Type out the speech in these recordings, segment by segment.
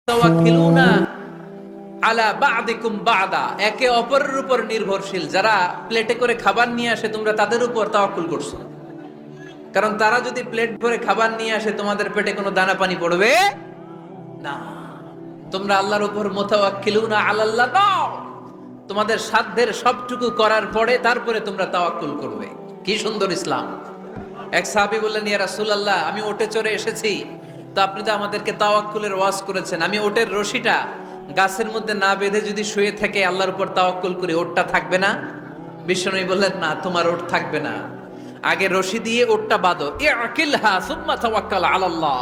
তাওয়াক্কিলুনা আলা বা'দিকুম বা'দা, একে অপরের উপর নির্ভরশীল। যারা প্লেটে করে খাবার নিয়ে আসে তোমরা তাদের উপর তাওয়াক্কুল করছো, কারণ তারা যদি প্লেট ভরে খাবার নিয়ে আসে তোমাদের পেটে কোনো দানা পানি পড়বে না। তোমরা আল্লাহর উপর মুতাওয়াক্কিলুনা আলাল্লাহ দাও, তোমাদের সাধ্যের সবটুকু করার পরে তারপরে তোমরা তাওয়াক্কুল করবে। কি সুন্দর ইসলাম। এক সাহাবী বললেন, ইয়া রাসূলুল্লাহ, আমি ওটে চড়ে এসেছি, তো আপনি তো আমাদেরকে তাওয়াক্কুলের ওয়াজ করেছেন, আমি ওটের রশিটা গাছের মধ্যে না বেঁধে যদি শুয়ে থেকে আল্লাহর উপর তাওয়াক্কুল করি, ওটটা থাকবে না? বিশ্বনবী বললেন, না, তোমার ওট থাকবে না। আগে রশি দিয়ে ওটটা বাঁধো, ইআকিলহা সুম্মা তাওয়াক্কাল আলাল্লাহ।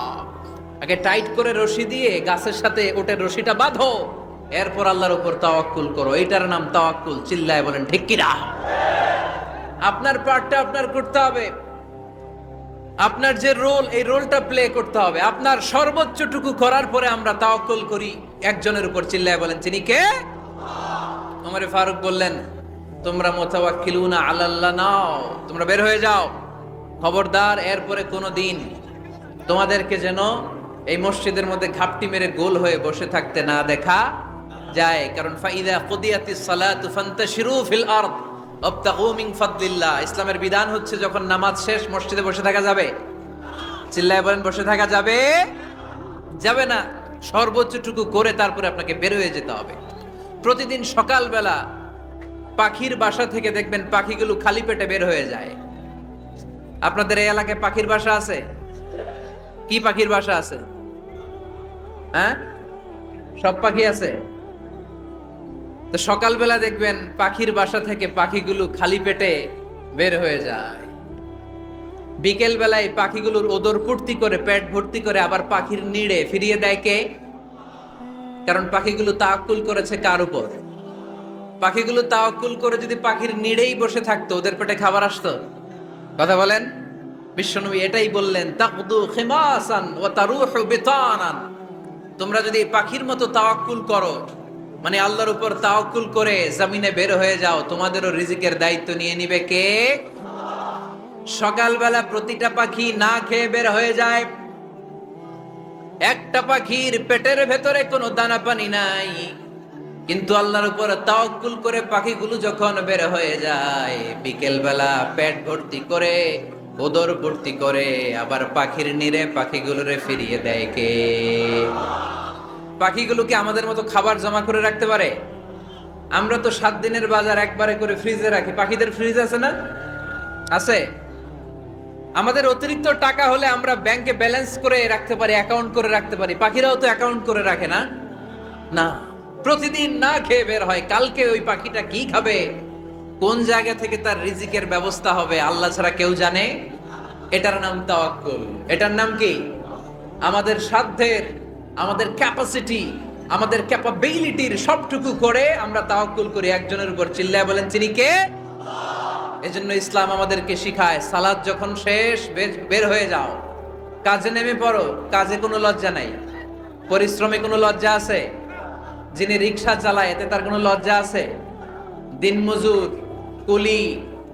আগে টাইট করে রশি দিয়ে গাছের সাথে ওটের রশিটা বাঁধো, এরপর আল্লাহর উপর তাওয়াক্কুল করো। এইটার নাম তাওয়াক্কুল। চিল্লায় বলেন ঠিক কিনা? আপনার পার্টটা আপনার করতে হবে, আপনার যে রোল, এই রোলটা প্লে করতে হবে। আপনার সর্বোচ্চটুকু করার পরে আমরা তাওয়াক্কুল করি একজনের উপর। চিল্লায় বলেন তিনি কে? ওমর ফারুক বললেন, তোমরা মুতাওয়াক্কিলুনা আলাল্লাহ নাও, তোমরা বের হয়ে যাও। খবরদার এরপরে কোনো দিন তোমাদেরকে যেন এই মসজিদের মধ্যে ঘাপটি মেরে গোল হয়ে বসে থাকতে না দেখা যায়। কারণ ফাইদা কুদিয়াতিস সালাতু ফান্তাশিরু ফিল আরদ ওয়াবতাগু মিন ফাদলিল্লাহ। ইসলামের বিধান হচ্ছে যখন নামাজ শেষ মসজিদে বসে থাকা যাবে? চিল্লায় বলেন বসে থাকা যাবে? যাবে না। সর্বোচ্চটুকু করে তারপরে আপনাকে বের হয়ে যেতে হবে। প্রতিদিন সকালবেলা পাখির বাসা থেকে দেখবেন পাখিগুলো খালি পেটে বের হয়ে যায়। আপনাদের এই এলাকায় পাখির বাসা আছে? কি পাখির বাসা আছে? হ্যাঁ, সব পাখি আছে? তো সকালবেলা দেখবেন পাখির বাসা থেকে পাখিগুলো খালি পেটে বের হয়ে যায়। বিকেল বেলায় পাখিগুলোর ওদর পূর্তি করে পেট ভর্তি করে আবার পাখির নিড়ে ফিরিয়ে দেয় কে? কারণ পাখিগুলো তাওয়াক্কুল করেছে কার উপর? পাখিগুলো তাওয়াক্কুল করে যদি পাখির নিড়েই বসে থাকতো, ওদের পেটে খাবার আসতো? কথা বলেন। বিশ্বনবী এটাই বললেন, তাকদু খিমাসান ওয়া তারুহু বিতানান। তোমরা যদি পাখির মতো তাওয়াক্কুল করো, মানে আল্লাহর উপর তাওয়াক্কুল করে জমিনে বের হয়ে যাও, তোমাদেরও রিজিকের দায়িত্ব নিয়ে নিবে কে? সকালবেলা প্রতিটা পাখি না খেয়ে বের হয়ে যায়। একটা পাখির পেটের ভেতরে কোনো দানা পানি নাই, কিন্তু আল্লাহর উপর তাওয়াক্কুল করে পাখিগুলো যখন বের হয়ে যায়, বিকেল বেলা পেট ভর্তি করে ওদর ভর্তি করে আবার পাখির নিরে পাখিগুলোরে ফিরিয়ে দেয় কে? পাখিগুলোকে আমাদের মতো খাবার জমা করে রাখতে পারে? আমরা তো 7 দিনের বাজার একবারে করে ফ্রিজে রাখি। পাখিদের ফ্রিজ আছে না? আছে। আমাদের অতিরিক্ত টাকা হলে আমরা ব্যাংকে ব্যালেন্স করে রাখতে পারি, অ্যাকাউন্ট করে রাখতে পারি। পাখিরাও তো অ্যাকাউন্ট করে রাখে না? না, প্রতিদিন না খেয়ে বের হয়। কালকে ওই পাখিটা কি খাবে, কোন জায়গা থেকে তার রিজিকের ব্যবস্থা হবে, আল্লাহ ছাড়া কেউ জানে। এটার নাম তাওয়াক্কুল। এটার নাম কি? আমাদের সাধ্যের, আমাদের ক্যাপাসিটি, আমাদের ক্যাপাবিলিটির সবটুকু করে আমরা তাওয়াক্কুল করি একজনের উপর। চিল্লায় বলেন তিনি কে? এজন্য ইসলাম আমাদেরকে শিখায়, সালাত যখন শেষ বের হয়ে যাও, কাজে নেমে পড়ো। কাজে কোনো লজ্জা নাই, পরিশ্রমে কোনো লজ্জা আছে? যিনি রিক্সা চালায় এতে তার কোনো লজ্জা আছে? দিনমজুর, কুলি,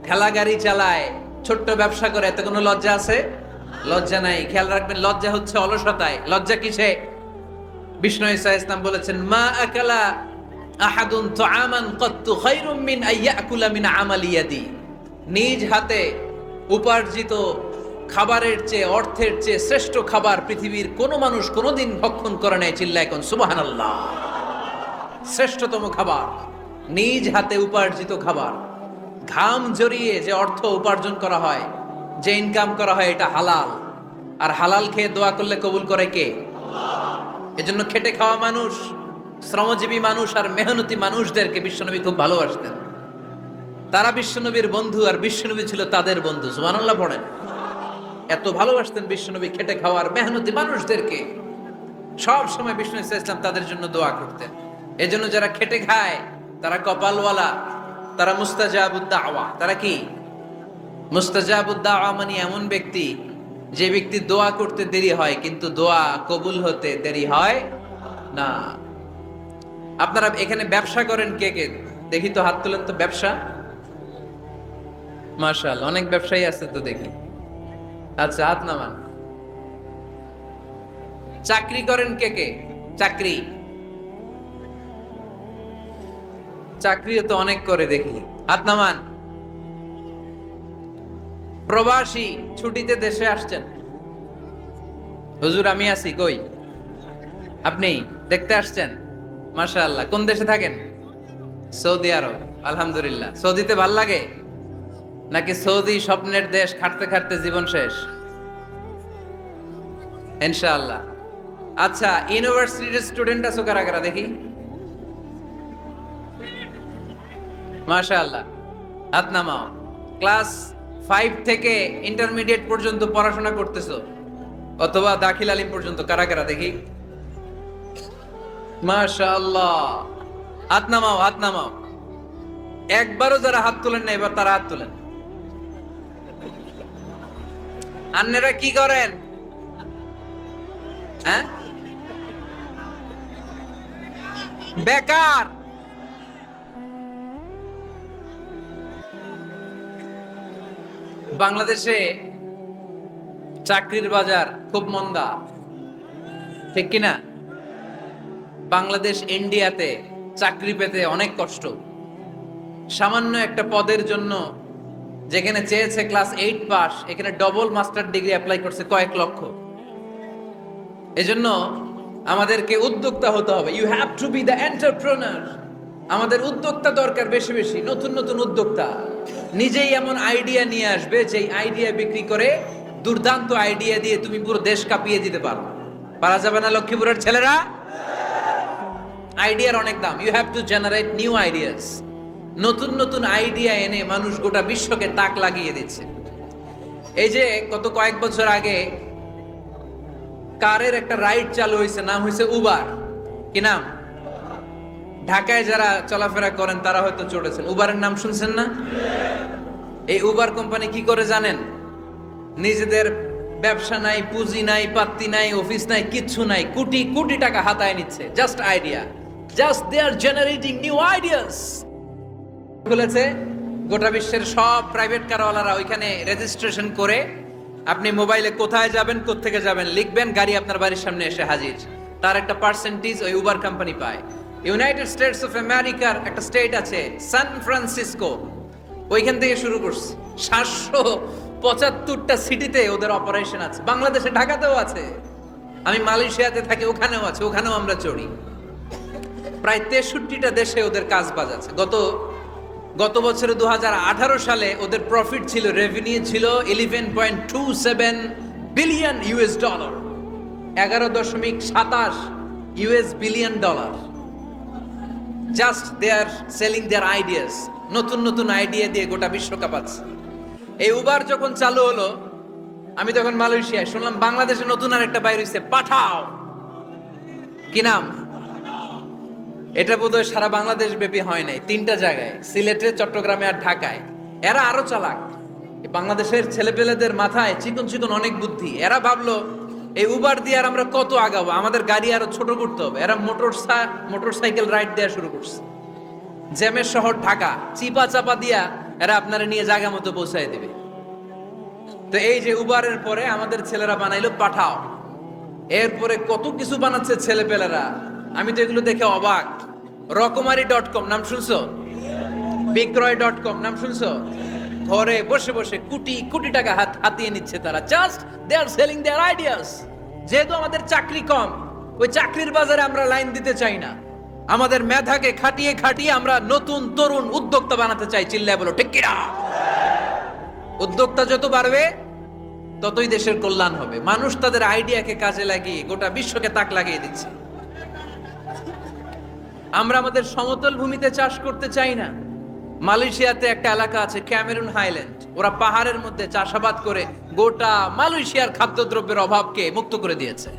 ঠেলা গাড়ি চালায়, ছোট্ট ব্যবসা করে, এতে কোনো লজ্জা আছে? লজ্জা নাই। খেয়াল রাখবেন, লজ্জা হচ্ছে অলসতায়। লজ্জা কিসে? বিষ্ণু ঈসা ইসলাম বলেছেন, মা আকালা আহাদুন তুআমান কাত্তু খায়রুম মিন আইয়াকুলা মিন আমালি ইয়াদি। নিজ হাতে উপার্জিত খাবারের চেয়ে, অর্থের চেয়ে শ্রেষ্ঠ খাবার পৃথিবীর কোন মানুষ কোনোদিন ভক্ষণ করে নাই। চিল্লায় কোন সুবহানাল্লাহ। শ্রেষ্ঠতম খাবার নিজ হাতে উপার্জিত খাবার। ঘাম জড়িয়ে যে অর্থ উপার্জন করা হয়, যে ইনকাম করা হয়, এটা হালাল। আর হালাল খেয়ে দোয়া করলে কবুল করে কে? এজন্য খেটে খাওয়া মানুষ, শ্রমজীবী মানুষ আর মেহনতি মানুষদেরকে বিশ্বনবী খুব ভালোবাসতেন। তারা বিশ্বনবীর বন্ধু আর বিশ্বনবী ছিল তাদের বন্ধু। সুবহানাল্লাহ পড়েন। এত ভালোবাসতেন বিশ্বনবী খেটে খাওয়ার মেহনতি মানুষদেরকে। সব সময় বিষ্ণু ইসলাম তাদের জন্য দোয়া করতেন। এজন্য যারা খেটে খায় তারা কপালওয়ালা, তারা মুস্তাজাবুদ দাওয়া। তারা কি? মুস্তাজাবুদ দাওয়া মানে এমন ব্যক্তি যে ব্যক্তি দোয়া করতে দেরি হয় কিন্তু দোয়া কবুল হতে দেরি হয় না। আপনারা এখানে ব্যবসা করেন কে কে? দেখি তো, হাত তোলেন তো। ব্যবসা, মাশাআল্লাহ, অনেক ব্যবসায়ী আছে তো দেখি। আচ্ছা, হাত নামান। চাকরি করেন কে কে? চাকরি, চাকরিও তো অনেক করে দেখি। হাত নামান। প্রবাসী ছুটিতে দেশে আসছেন, হুজুর আমি আছি কই? আপনি দেখতে আসছেন? মাশাআল্লাহ। কোন দেশে থাকেন? সৌদি আরব। আলহামদুলিল্লাহ। সৌদিতে ভাল লাগে নাকি সৌদি স্বপ্নের দেশ, খাটতে খাটতে জীবন শেষ? ইনশাআল্লাহ। আচ্ছা, ইউনিভার্সিটির স্টুডেন্ট আছো কারা কারা দেখি? মাশাআল্লাহ, হাত নামাও। ক্লাস 5 থেকে ইন্টারমিডিয়েট পর্যন্ত পড়াশোনা করতেছো অথবা দাখিল আলিম পর্যন্ত, কারা কারা দেখি? মাশাআল্লাহ, হাত নামাও, হাত নামাও। একবারও যারা হাত তোলেন না এবার তারা হাত তোলেন। আন্নেরা কি করেন? হ্যাঁ, বেকার। বাংলাদেশে চাকরির বাজার খুব মন্দা, ঠিক কিনা? বাংলাদেশ ইন্ডিয়াতে চাকরি পেতে অনেক কষ্ট। সামান্য একটা পদের জন্য যেখানে চেয়েছে ক্লাস 8 পাস, এখানে ডবল মাস্টার ডিগ্রি অ্যাপ্লাই করছে কয়েক লক্ষ। এজন্য আমাদেরকে উদ্যোক্তা হতে হবে। You have to be the entrepreneur. আমাদের উদ্যোক্তা দরকার, বেশি বেশি নতুন নতুন উদ্যোক্তা। নিজেই এমন আইডিয়া নিয়ে আসবে যেই আইডিয়া বিক্রি করে দুর্দান্ত আইডিয়া দিয়ে তুমি পুরো দেশ কাঁপিয়ে দিতে পারো। পারা যাবে না লক্ষ্মীপুরের ছেলেরা? আইডিয়ার অনেক দাম। You have to generate new ideas. নতুন নতুন আইডিয়া এনে মানুষ গোটা বিশ্বকে তাক লাগিয়ে দিচ্ছে। এই যে গত কয়েক বছর আগে কারের একটা রাইড চালু হয়েছে, নাম হয়েছে উবার। কি নাম? ঢাকায় যারা চলাফেরা করেন তারা হয়তো চড়েছেন। উবারের নাম শুনছেন না? এই উবার কোম্পানি কি করে জানেন? নিজেদের ব্যবসা নাই, পুঁজি নাই, পাত্তি নাই, অফিস নাই, কিচ্ছু নাই, কোটি কোটি টাকা হাতায় নিচ্ছে। Just idea, just they are generating new ideas. বলেছে গোটা বিশ্বের সব প্রাইভেট কারওয়ালারা ওইখানে রেজিস্ট্রেশন করে আপনি মোবাইলে কোথায় যাবেন, কোত্থেকে যাবেন লিখবেন, গাড়ি আপনার বাড়ির সামনে এসে হাজির। তার একটা পার্সেন্টেজ ওই উবার কোম্পানি পায়। ইউনাইটেড স্টেটস অফ আমেরিকার একটা স্টেট আছে সান ফ্রান্সিসকো, ওইখান থেকে শুরু করছে। 775টা সিটিতে ওদের অপারেশন আছে। বাংলাদেশে ঢাকাতেও আছে। আমি মালয়েশিয়াতে থাকি, ওখানেও আছে, ওখানেও আমরা চড়ি। প্রায় 63টা দেশে ওদের কাজ বাজ আছে। গত বছরে 2018 সালে ওদের প্রফিট ছিল, রেভিনিউ ছিল 11.27 billion US dollar, 11.27 US billion dollar. Just they are selling their ideas. নতুন নতুন আইডিয়া দিয়ে গোটা বিশ্ব কাঁপাচ্ছে। এই উবার যখন চালু হলো, আমি তখন মালয়েশিয়ায় শুনলাম বাংলাদেশে নতুন আর একটা বাইর হইছে, পাঠাও। কি নাম? এটা বোধহয় সারা বাংলাদেশ ব্যাপী হয় নাই, 3টা জায়গায়, সিলেটে, চট্টগ্রামে আর ঢাকায়। এরা আরো চালাক। বাংলাদেশের ছেলেপেলেদের মাথায় চিকন চিকন অনেক বুদ্ধি। এরা ভাবলো এই উবার দিয়ে আর আমরা কত আগাবো, আমাদের গাড়ি আরো ছোট করতে হবে। এরা মোটরসাইকেল রাইড দেওয়া শুরু করছে। জ্যামের শহর ঢাকা, চিপা চাপা দিয়া এরা আপনারা নিয়ে জায়গা মতো পৌঁছায় দিবে। তো এই যে উবারের পরে আমাদের ছেলেরা বানাইলো পাঠাও। এরপরে কত কিছু বানাচ্ছে ছেলেপেলেরা, আমি তো এগুলো দেখে অবাক। রকমারি.com নাম শুনছো? বিক্রয়.com নাম শুনছো? ঘরে বসে বসে কোটি কোটি টাকা হাতিয়ে নিচ্ছে তারা। Just they are selling their ideas. যেহেতু আমাদের চাকরি কম, ওই চাকরির বাজারে আমরা লাইন দিতে চাই না। আমাদের মেধাকে খাটিয়ে খাটিয়ে আমরা নতুন তরুণ উদ্যোক্তা বানাতে চাই। চিল্লায় বলো ঠিক কিনা? উদ্যোক্তা যত বাড়বে ততই দেশের কল্যাণ হবে। মানুষ তাদের আইডিয়াকে কাজে লাগিয়ে গোটা বিশ্বকে তাক লাগিয়ে দিচ্ছে। আমরা আমাদের সমতল ভূমিতে চাষ করতে চাই না। মালয়েশিয়াতে একটা এলাকা আছে ক্যামেরুন হাইল্যান্ড, ওরা পাহাড়ের মধ্যে চাষাবাদ করে গোটা মালয়েশিয়ার খাদ্যদ্রব্যের অভাবকে মুক্ত করে দিয়েছে।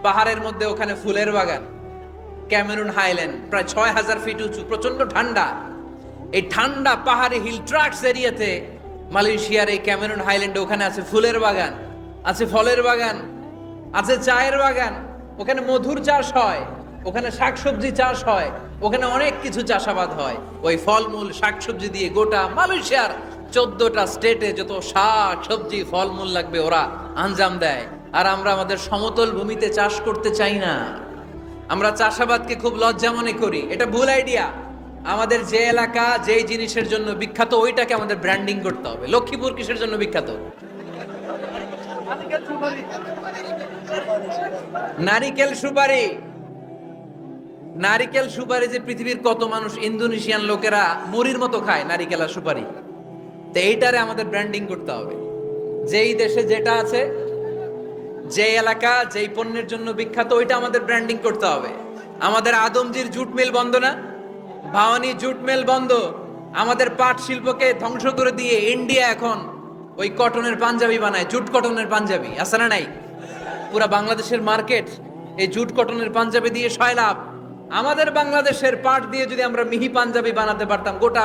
পাহাড়ের মধ্যে ওখানে ফুলের বাগান। ক্যামেরুন হাইল্যান্ড প্রায় 6000 ফিট উঁচু, প্রচন্ড ঠান্ডা। এই ঠান্ডা পাহাড়ি হিল ট্রাক্স এরিয়াতে মালয়েশিয়ার এই ক্যামেরুন হাইল্যান্ডে ওখানে আছে ফুলের বাগান, আছে ফলের বাগান, আছে চায়ের বাগান। ওখানে মধুর চাষ হয়, ওখানে শাকসবজি চাষ হয়, ওখানে অনেক কিছু চাষাবাদ হয়। ওই ফলমূল শাকসবজি দিয়ে গোটা মালয়েশিয়ার 14টা স্টেটে যত শাক সবজি ফলমূল লাগবে ওরা আঞ্জাম দেয়। আর আমরা আমাদের সমতল ভূমিতে চাষ করতে চাই না। আমরা চাষাবাদকে খুব লজ্জা মনে করি, এটা ভুল আইডিয়া। আমাদের যে এলাকা যেই জিনিসের জন্য বিখ্যাত ওইটাকে আমাদের ব্র্যান্ডিং করতে হবে। লক্ষ্মীপুর কিসের জন্য বিখ্যাত? নারিকেল সুপারি। নারিকেল সুপারি যে পৃথিবীর কত মানুষ, ইন্দোনেশিয়ান লোকেরা মুড়ির মতো খায় নারিকেল আর সুপারি। তো এইটারে আমাদের ব্র্যান্ডিং করতে হবে। যেই দেশে যেটা আছে, যে এলাকা যেই পণ্যের জন্য বিখ্যাত ওইটা আমাদের ব্র্যান্ডিং করতে হবে। আমাদের আদমজির জুট মিল বন্ধ না? ভাওয়ানি জুট মিল বন্ধ। আমাদের পাট শিল্পকে ধ্বংস করে দিয়ে ইন্ডিয়া এখন ওই কটনের পাঞ্জাবি বানায়, জুট কটনের পাঞ্জাবি। আছে না নাই? পুরা বাংলাদেশের মার্কেট এই জুট কটনের পাঞ্জাবি দিয়ে সয়লাভ। আমাদের বাংলাদেশের পাট দিয়ে যদি আমরা মিহি পাঞ্জাবি বানাতে পারতাম, গোটা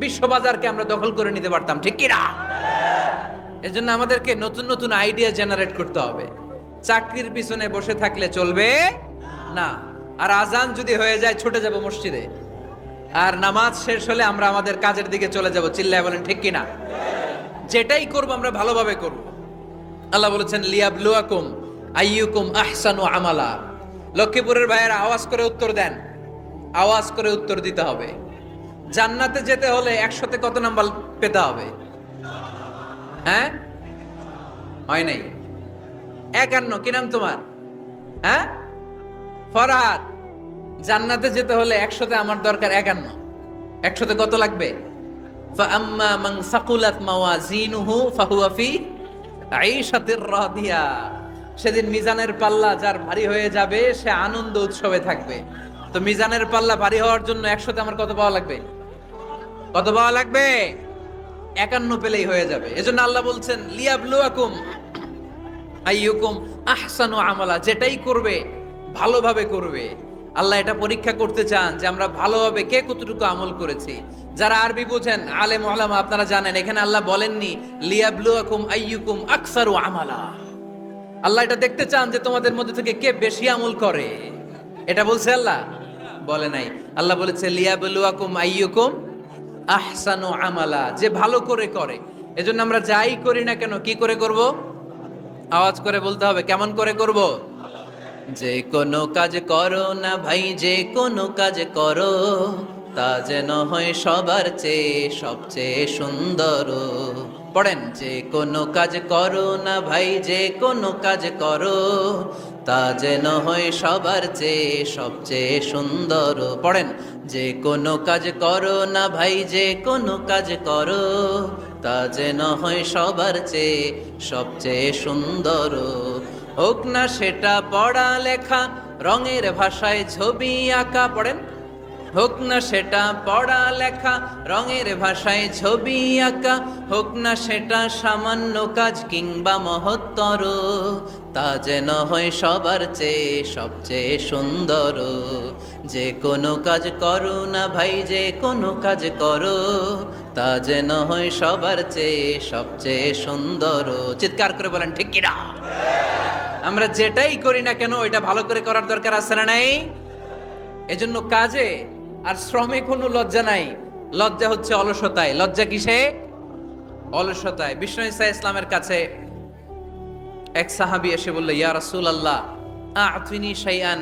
বিশ্ব বাজারকে আমরা দখল করে নিতে পারতাম, ঠিক কি না? এজন্য আমাদেরকে নতুন নতুন আইডিয়া জেনারেট করতে হবে। চাকরির পিছনে বসে থাকলে চলবে না। আর আজান যদি হয়ে যায় ছুটে যাব মসজিদে, আর নামাজ শেষ হলে আমরা আমাদের কাজের দিকে চলে যাব। চিল্লায় বলেন ঠিক কিনা? যেটাই করব আমরা ভালোভাবে করব। আল্লাহ বলেছেন লিয়াবলুয়াকুম আইয়ুকুম আহসানু আমালা। লক্ষ্মীপুরের ভাইয়েরা আওয়াজ করে উত্তর দেন, আওয়াজ করে উত্তর দিতে হবে। জান্নাতে যেতে হলে 100তে কত নাম্বার পেতে হবে? হ্যাঁ, হয় নাই 51। কি নাম তোমার? হ্যাঁ, ফরহাদ। জান্নাতে যেতে হলে 100তে আমার দরকার 51। 100তে কত লাগবে? ফাআম্মা মান সাকুলাত মাওয়াজিনুহু ফাহুয়া ফি আইশাতির রাদিয়া। সেদিন মিজানের পাল্লা যার ভারী হয়ে যাবে সে আনন্দ উৎসবে থাকবে। তো মিজানের পাল্লা ভারী হওয়ার জন্য 100তে আমার কত পাওয়া লাগবে? কত পাওয়া লাগবে? 51 পেলেই হয়ে যাবে। এজন্য আল্লাহ বলছেন লিয়াবলুয়াকুম আইয়ুকুম আহসানু আমালা। যেটাই করবে ভালোভাবে করবে। আল্লাহ এটা পরীক্ষা করতে চান যে আমরা ভালোভাবে কে কতটুকু আমল করেছি। যারা আরবি বোঝেন আলেম ওলামা আপনারা জানেন, এখানে আল্লাহ বলেননি লিয়াবলুয়াকুম আইয়ুকুম আকসারু আমালা। আল্লাহ এটা দেখতে চান যে তোমাদের মধ্যে থেকে কে বেশি আমল করে। এটা বলছে আল্লাহ? বলে নাই। আল্লাহ বলেছে লিয়াবলুয়াকুম আইয়ুকুম আহসানু আমালা, যে ভালো করে করে। এজন্য আমরা যাই করি না কেন কি করে করব? আওয়াজ করে বলতে হবে। কেমন করে করব? যে কোনো কাজ করো না ভাই, যে কোনো কাজ করো তা যেন হয় সবার চেয়ে সবচেয়ে সুন্দর। পড়েন, যে কোনো কাজ করো না ভাই, যে কোনো কাজ করো তা যেন হয় সবার চেয়ে সবচেয়ে সুন্দর। পড়েন, যে কোনো কাজ করো না ভাই, যে কোনো কাজ করো তা যেন হয় সবার চেয়ে সবচেয়ে সুন্দর। হোক না সেটা পড়া লেখা, রঙের ভাষায় ছবি আঁকা। পড়েন, হোক না সেটা পড়া লেখা, রঙের ভাষায় ছবি আঁকা। হোক না সেটা সামান্য কাজ কিংবা মহত্তর, তা যেন হয় সবার চেয়ে সবচেয়ে সুন্দর। যে কোনো কাজ করো না ভাই, যে কোনো কাজ করো তা যেন হয় সবার চেয়ে সবচেয়ে সুন্দর। চিৎকার করে বলেন ঠিক কিনা? আমরা যেটাই করি না কেন ওইটা ভালো করে করার দরকার আছে না নাই? এজন্য কাজে আর শ্রমে কোনো লজ্জা নাই। লজ্জা হচ্ছে অলসতায়। লজ্জা কিসে? অলসতায়। বিষ্ণু ঈসা ইসলামের কাছে এক সাহাবী এসে বলল, ইয়া রাসূলুল্লাহ আ'তিনি শাইআন,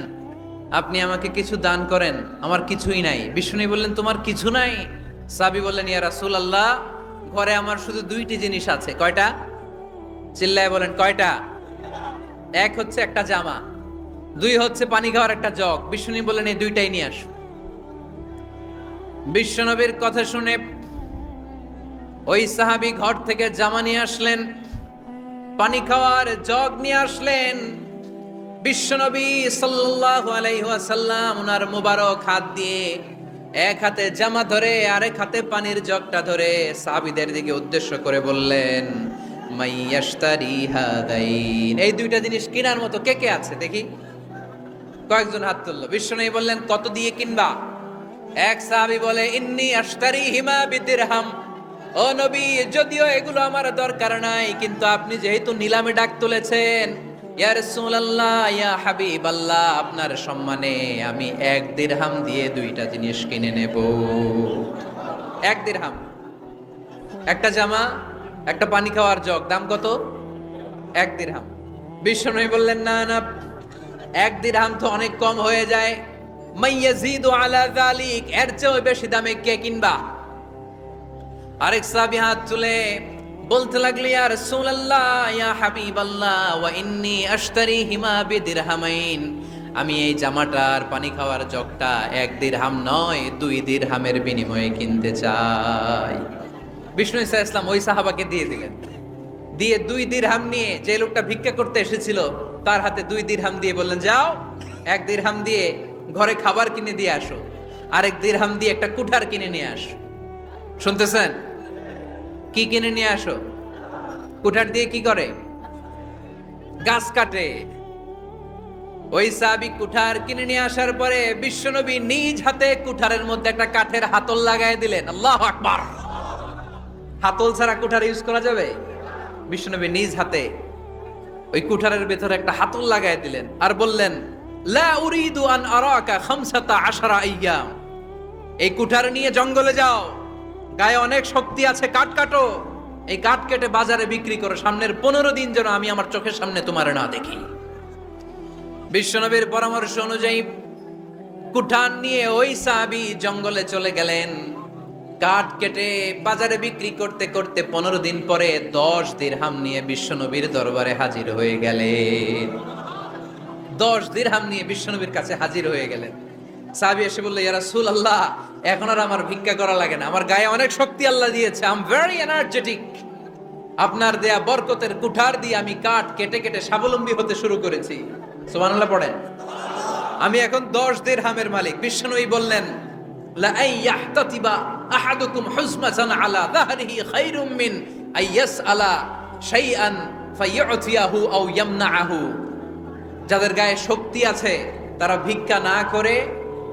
আপনি আমাকে কিছু দান করেন, আমার কিছুই নাই। বিষ্ণু বললেন, তোমার কিছু নাই? সাহাবী বললেন, ইয়া রাসূলুল্লাহ ঘরে আমার শুধু 2টি জিনিস আছে। কয়টা? চিল্লায় বলেন কয়টা? এক হচ্ছে একটা জামা, 2 হচ্ছে পানি খাওয়ার একটা জগ। বিষ্ণু বললেন, এই 2টাই নিয়ে আসো। বিশ্বনবীর কথা শুনে ওই সাহাবী ঘর থেকে জামা নিয়ে আসলেন, পানি খাওয়ার জগ নিয়ে আসলেন। বিশ্বনবী সাল্লাল্লাহু আলাইহি ওয়াসাল্লাম ওনার মুবারক হাত দিয়ে এক হাতে জামা ধরে আরেক হাতে পানির জগটা ধরে সাহাবীদের দিকে উদ্দেশ্য করে বললেন, মাইয়াশতারি হাদাইন, এই 2টা জিনিস কেনার মতো কে কে আছে দেখি? কয়েকজন হাত তুললো। বিশ্বনবী বললেন, কত দিয়ে কিনবা? এক সাহাবী বলে, ইন্নী আশতারিহিমা বিদিরহাম। ও নবী, যদিও এগুলো আমার দরকার নাই, কিন্তু আপনি যেহেতু নিলামে ডাক তুলেছেন, ইয়া রাসূলুল্লাহ ইয়া হাবিবাল্লাহ, আপনার সম্মানে আমি 1 দিরহাম দিয়ে 2টা জিনিস কিনে নেব। 1 দিরহাম, একটা জামা, একটা পানি খাওয়ার জগ, দাম কত? 1 দিরহাম। বিশ্বনবী বললেন, না না, এক দিরহাম তো অনেক কম হয়ে যায়, মাইয়াজিদু আলা যালিক, এর চেয়ে বেশি দামে কে কিনবা? আরেক সাহাবী হাত তুলে বলতে লাগলো, ইয়া রাসূলুল্লাহ, ইয়া হাবিবাল্লাহ, ওয়া ইন্নী আশতারিহিমা বিদিরহামাইন, আমি এই জামাটার পানি খাওয়ার জগটা এক দিরহাম নয় 2 দিরহামের বিনিময়ে কিনতে চাই। বিষ্ণু ঈসা ইসলাম ওই সাহাবাকে দিয়ে দিলেন। দিয়ে 2 দিরহাম নিয়ে যে লোকটা ভিক্ষা করতে এসেছিল তার হাতে 2 দিরহাম দিয়ে বললেন, যাও 1 দিরহাম দিয়ে ঘরে খাবার কিনে দিয়ে আসো, আরেক দিরহাম দিয়ে একটা কুঠার কিনে নিয়ে আসো। শুনতেছেন? কি কিনে নিয়ে আসো? কুঠার দিয়ে কি করে? গাছ কাটে। ওই সাহাবী কুঠার কিনে নিয়ে আসার পরে বিশ্বনবী নিজ হাতে কুঠারের মধ্যে একটা কাঠের হাতল লাগাই দিলেন। আল্লাহু আকবার। হাতল ছাড়া কুঠার ইউজ করা যাবে? বিশ্বনবী নিজ হাতে ওই কুঠারের ভেতরে একটা হাতল লাগাই দিলেন আর বললেন, লা উরিদু আন আরাকা 15 আইয়াম, এই কুঠার নিয়ে জঙ্গলে যাও, গায়ে অনেক শক্তি আছে, কাঠ কাটো, এই কাঠ কেটে বাজারে বিক্রি করো, সামনের 15 দিন যেন আমি আমার চোখের সামনে তোমার না দেখি। বিশ্বনবীর পরামর্শ অনুযায়ী কুঠার নিয়ে ওই সাহাবী জঙ্গলে চলে গেলেন। কাঠ কেটে বাজারে বিক্রি করতে করতে 15 দিন পরে 10 দিরহাম নিয়ে বিশ্বনবীর দরবারে হাজির হয়ে গেলেন। 10 দিরহাম নিয়ে বিশ্বনবীর কাছে হাজির হয়ে গেলেন। সাহাবী এসে বলল, ইয়া রাসূলুল্লাহ, এখন আর আমার ভিক্ষা করা লাগে না, আমার গায়ে অনেক শক্তি আল্লাহ দিয়েছে, আই এম ভেরি এনার্জেটিক, আপনার দেয়া বরকতের কুঠার দিয়ে আমি কাঠ কেটে কেটে স্বাবলম্বী হতে শুরু করেছি। সুবহানাল্লাহ পড়েন। আমি এখন 10 দিরহামের মালিক। বিশ্বনবী বললেন, লা আইয়াহতাতিবা আহাদুকুম হুজমাতান আলা যাহরিহি খায়রুম মিন আইয়াসআলা শাইআন ফায়ু'তিয়াহু আও ইয়ামনাহু, যাদের গায়ে শক্তি আছে তারা ভিক্ষা না করে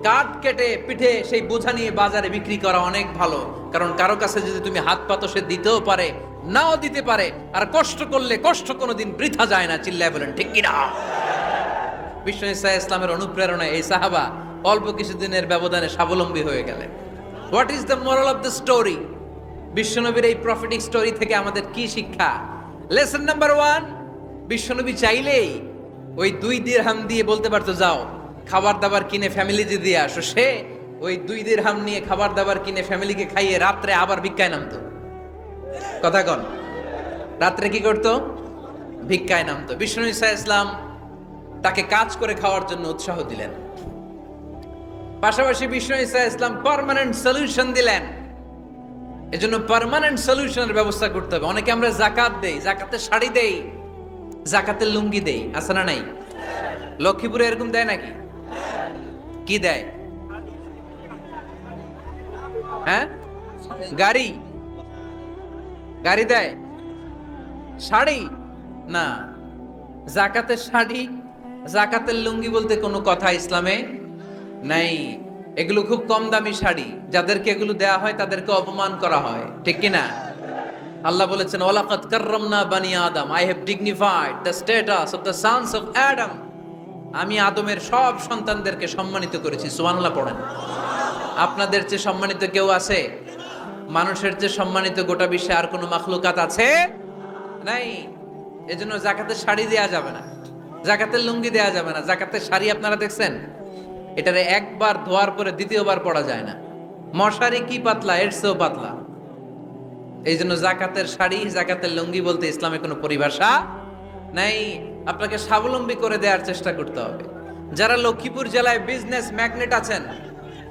কাঠ কেটে পিঠে সেই বোঝা নিয়ে বাজারে বিক্রি করা অনেক ভালো। কারণ কারো কাছে যদি তুমি হাত পাতো, সে দিতেও পারে, নাও দিতে পারে, আর কষ্ট করলে কষ্ট কোনোদিন বৃথা যায় না। চিল্লায় বলেন ঠিক কিনা? বিষ্ণু ঈসা ইসলামের অনুপ্রেরণায় এই সাহাবা অল্প কিছুদিনের ব্যবধানে স্বাবলম্বী হয়ে গেলেন। What is the moral of the story? বিশ্বনবীর এই প্রফেটিক স্টোরি থেকে আমাদের কি শিক্ষা? লেসন নাম্বার 1, বিশ্বনবী চাইলেই ওই 2 দিরহাম দিয়ে বলতে পারতো, যাও খাবার দাবার কিনে ফ্যামিলিতে দিয়ে আসো। সে ওই 2 দিরহাম নিয়ে খাবার দাবার কিনে ফ্যামিলিকে খাইয়ে রাত্রে আবার ভিক্ষায় নামতো। কথা কন? রাত্রে কি করতো? ভিক্ষায় নামতো। বিষ্ণু ঈসা ইসলাম তাকে কাজ করে খাওয়ার জন্য উৎসাহ দিলেন। পাশাপাশি বিষ্ণু ঈসা ইসলাম পার্মানেন্ট সলিউশন দিলেন। এজন্য পার্মানেন্ট সলিউশনের ব্যবস্থা করতে হবে। অনেকে আমরা যাকাত দেই, যাকাতের শাড়ি দেই, যাকাতের লুঙ্গি দেই, আছে না নাই? লক্ষ্মীপুরে এরকম দেয় নাকি? কি দেয়? হ্যাঁ, গাড়ি গাড়ি দেয়, শাড়ি না। যাকাতের শাড়ি, যাকাতের লুঙ্গি বলতে কোনো কথা ইসলামে নাই। এগুলো খুব কম দামি শাড়ি, যাদেরকে এগুলো দেয়া হয় তাদেরকে অপমান করা হয়, ঠিক কিনা? আল্লাহ বলেছেন, ওয়ালাকাদ কাররামনা বানি আদম, I have dignified the status of the sons of Adam, আমি আদমের সব সন্তানদেরকে সম্মানিত করেছি। সুবহানাল্লাহ পড়েন। আপনাদের চেয়ে সম্মানিত কেউ আছে? মানুষের চেয়ে সম্মানিত গোটা বিশ্বে আর কোনো মাখলুকাত আছে? নাই। এজন্য যাকাতের শাড়ি দেয়া যাবে না, যাকাতের লুঙ্গি দেয়া যাবে না। যাকাতের শাড়ি আপনারা দেখছেন, এটারে একবার ধোয়ার পরে দ্বিতীয়বার পরা যায় না। মশারি কি পাতলা, এর চেয়েও পাতলা। এই জন্য যাকাতের শাড়ি, যাকাতের লুঙ্গি বলতে ইসলামে কোনো পরিভাষা নাই। আপনাকে স্বাবলম্বী করে দেওয়ার চেষ্টা করতে হবে। যারা লক্ষ্মীপুর জেলায় বিজনেস ম্যাগনেট আছেন,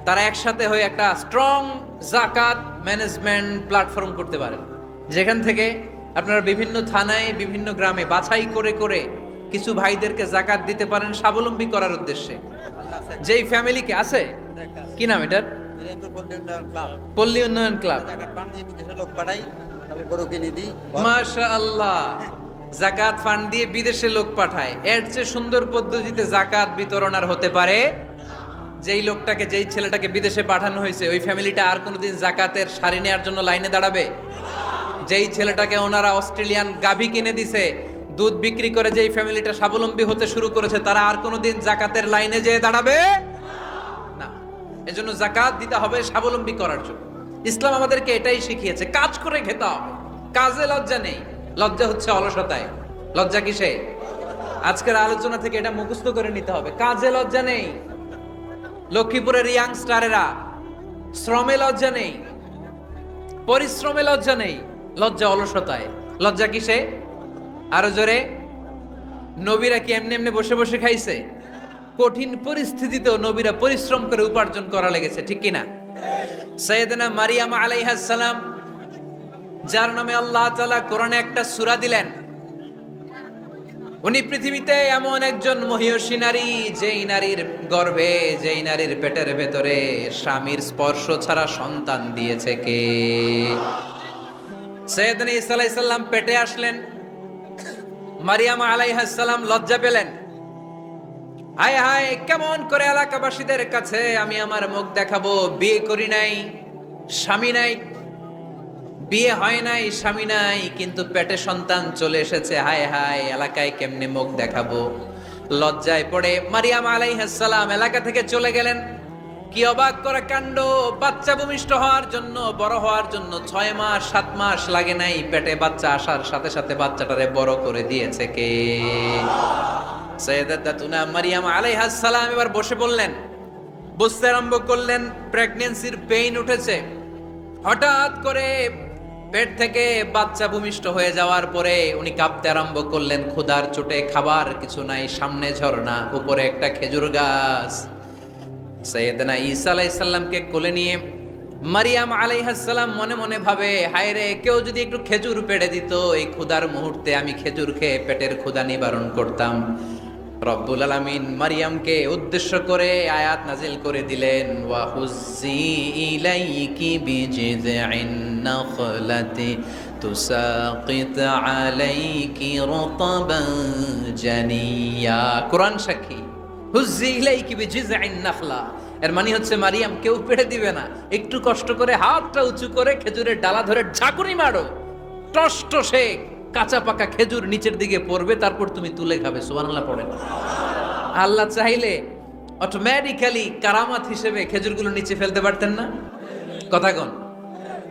তারা একসাথে হয়ে একটা স্ট্রং যাকাত ম্যানেজমেন্ট প্ল্যাটফর্ম করতে পারেন, যেখান থেকে আপনারা বিভিন্ন থানায়, বিভিন্ন গ্রামে বাছাই করে করে কিছু ভাইদেরকে যাকাত দিতে পারেন স্বাবলম্বী করার উদ্দেশ্যে। যেই ফ্যামিলিকে আছে, কি নাম এটার? পল্লী উন্নয়ন ক্লাব। মাশাআল্লাহ, যাকাত ফান্ড দিয়ে বিদেশে লোক পাঠায়। এর চেয়ে সুন্দর পদ্ধতিতে যাকাত বিতরণ আর হতে পারে? যেই লোকটাকে, যেই ছেলেটাকে বিদেশে পাঠানো হয়েছে, ওই ফ্যামিলিটা আর কোনোদিন যাকাতের শাড়ি নেওয়ার জন্য লাইনে দাঁড়াবে? যেই ছেলেটাকে ওনারা অস্ট্রেলিয়ান গাভী কিনে দিছে, দুধ বিক্রি করে যেই ফ্যামিলিটা স্বাবলম্বী হতে শুরু করেছে, তারা আর কোনোদিন যাকাতের লাইনে যেয়ে দাঁড়াবে না। এজন্য যাকাত দিতে হবে স্বাবলম্বী করার জন্য। ইসলাম আমাদেরকে এটাই শিখিয়েছে, কাজ করে খেতে হবে। কাজে লজ্জা নেই, লজ্জা হচ্ছে অলসতায়। লজ্জা কিসে? আজকের আলোচনা থেকে এটা মুখস্থ করে নিতে হবে। কাজে লজ্জা নেই, লক্ষ্মীপুরের ইয়াংস্টারেরা শ্রমে লজ্জা নেই, পরিশ্রমে লজ্জা নেই, লজ্জা অলসতায়। লজ্জা কিসে? আরো জোরে। নবীরা কি এমনি এমনি বসে বসে খাইছে? কঠিন পরিস্থিতিতেও নবীরা পরিশ্রম করে উপার্জন করা লেগেছে, ঠিক কিনা? সাইয়েদনা মারিয়াম আলাইহিস সালাম, যার নামে আল্লাহ তাআলা কোরআনে একটা সূরা দিলেন, উনি পৃথিবীতে এমন একজন মহিয়সী নারী, যেই নারীর গর্ভে, যেই নারীর পেটের ভেতরে স্বামীর স্পর্শ ছাড়া সন্তান দিয়েছে কে? সাইয়েদনা ঈসা আলাইহিস সালাম পেটে আসলেন, মারিয়াম আলাইহিস সালাম লজ্জা পেলেন। হায় হায়, কেমন করে এলাকাবাসীদের কাছে আমি আমার মুখ দেখাবো? বিয়ে করি নাই, স্বামী নাই, বিয়ে হয় নাই, স্বামী নাই, কিন্তু পেটে সন্তান চলে এসেছে। হায় হায়, এলাকায় কেমনে মুখ দেখাবো? লজ্জায় পড়ে মারিয়াম আলাইহিস সালাম এলাকা থেকে চলে গেলেন। কি অবাক করা কাণ্ড! বাচ্চা ভূমিষ্ঠ হওয়ার জন্য, বড় হওয়ার জন্য 6 মাস 7 মাস লাগে নাই, পেটে বাচ্চা আসার সাথে সাথে বাচ্চাটারে বড় করে দিয়েছে কে? সাইয়েদাতুনা মারিয়াম আলাইহিস সালাম এবার বসে বললেন, বুঝতে আরম্ভ করলেন প্রেগন্যান্সির পেইন উঠেছে। হঠাৎ করে পেট থেকে বাচ্চা ভূমিষ্ঠ হয়ে যাওয়ার পরে উনি কাঁপতে আরম্ভ করলেন। ক্ষুধার চোটে খাবার কিছু নাই, সামনে ঝর্ণা, উপরে একটা খেজুর গাছ। সাইয়েদনা ঈসা আলাইহিস সালামকে কোলে নিয়ে মারিয়াম আলাইহিস সালাম মনে মনে ভাবে, হায় রে, কেউ যদি একটু খেজুর পেড়ে দিত, এই ক্ষুধার মুহূর্তে আমি খেজুর খেয়ে পেটের ক্ষুধা নিবারণ করতাম। রব্বুল আলামিন মারিয়ামকে উদ্দেশ্য করে আয়াত নাজিল করে দিলেন, ওয়া হুজ্জি ইলাইকি বিজিযইন নাখলাতি তুসাকিত আলাইকি রতাবান জানিয়া। কোরআন সাক্ষী, হুজ্জি ইলাইকি বিজিযইন নাখলা, এর মানে হচ্ছে মারিয়াম, কেউ পেড়ে দিবে না, একটু কষ্ট করে হাতটা উঁচু করে খেজুরের ডালা ধরে ঝাঁকুনি মারো, টসটসে কাঁচা পাকা খেজুর নিচের দিকে পড়বে, তারপর তুমি তুলে খাবে। সুবহানাল্লাহ পড়েন। আল্লাহ চাইলে অটোমেটিক্যালি কারামাত হিসেবে খেজুরগুলো নিচে ফেলতে পারতেন না? কথা কোন?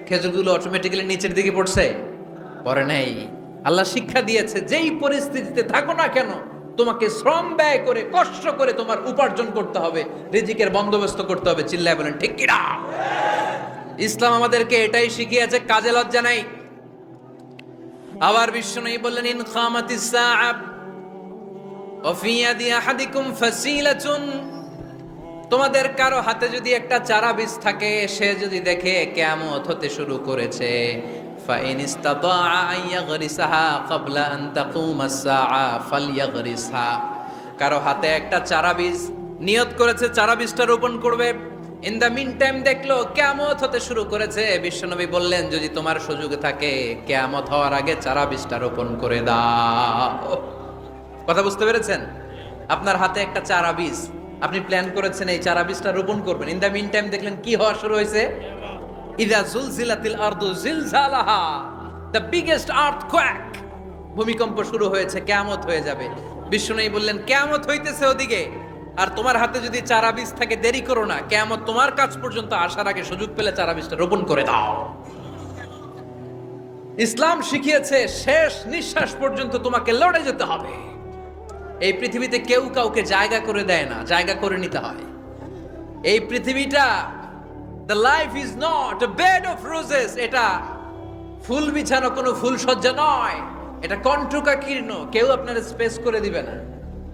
খেজুরগুলো অটোমেটিক্যালি নিচের দিকে পড়ছে? পড়ে নাই। আল্লাহ শিক্ষা দিয়েছে, যেই পরিস্থিতিতে থাকো না কেন, তোমাকে শ্রম ব্যয় করে, কষ্ট করে তোমার উপার্জন করতে হবে, রিজিকের বন্দোবস্ত করতে হবে। চিল্লায় বলেন ঠিক কিনা? ইসলাম আমাদেরকে এটাই শিখিয়েছে, কাজে লজ্জা নাই। আবার বিশ্বনবী বললেন, ইন খামাতিস সাআ ওয়া ফি ইয়াদি আহাদিকুম ফাসিলাতুন, তোমাদের কারো হাতে যদি একটা চারা বীজ থাকে, সে যদি দেখে কিয়ামত হতে শুরু করেছে, ফাইন ইসতাতাআ আন ইয়াগরিসাহা ক্বাবলা আন তাকুমাস সাআ ফালইয়াগরিসহা, কারো হাতে একটা চারা বীজ নিয়ত করেছে, চারা বীজটা রোপণ করবে, ইন দ্য মিন টাইম দেখলো কিয়ামত হতে শুরু করেছে, বিশ্বনবী বললেন, যদি তোমার সুযোগ থাকে কিয়ামত হওয়ার আগে চারা বীজটা রোপণ করে দাও। কথা বুঝতে পেরেছেন? আপনার হাতে একটা চারা বীজ, আপনি প্ল্যান করেছেন এই চারা বীজটা রোপণ করবেন, ইন দ্য মিন টাইম দেখলেন কি হওয়া শুরু হয়েছে? ইযা জুলজিলাতিল আরদু জিলজালাহা, দ্য বিগেস্ট আর্থকোয়েক, ভূমিকম্প শুরু হয়েছে, কিয়ামত হয়ে যাবে। বিশ্বনবী বললেন, কিয়ামত হইতেছে ওদিকে, আর তোমার হাতে যদি চারা বীজ থাকে, দেরি করো না, কিয়ামত তোমার কাছ পর্যন্ত আসার আগে সুযোগ পেলে চারা বীজটা রোপণ করে দাও। ইসলাম শিখিয়েছে শেষ নিঃশ্বাস পর্যন্ত তোমাকে লড়ে যেতে হবে। এই পৃথিবীতে কেউ কাউকে জায়গা করে দেয় না, জায়গা করে নিতে হয়। এই পৃথিবীটা, the life is not a bed of roses, এটা ফুল বিছানো কোনো ফুল সজ্জা নয়, এটা কণ্টকাকীর্ণ। কেউ আপনার স্পেস করে দিবে না,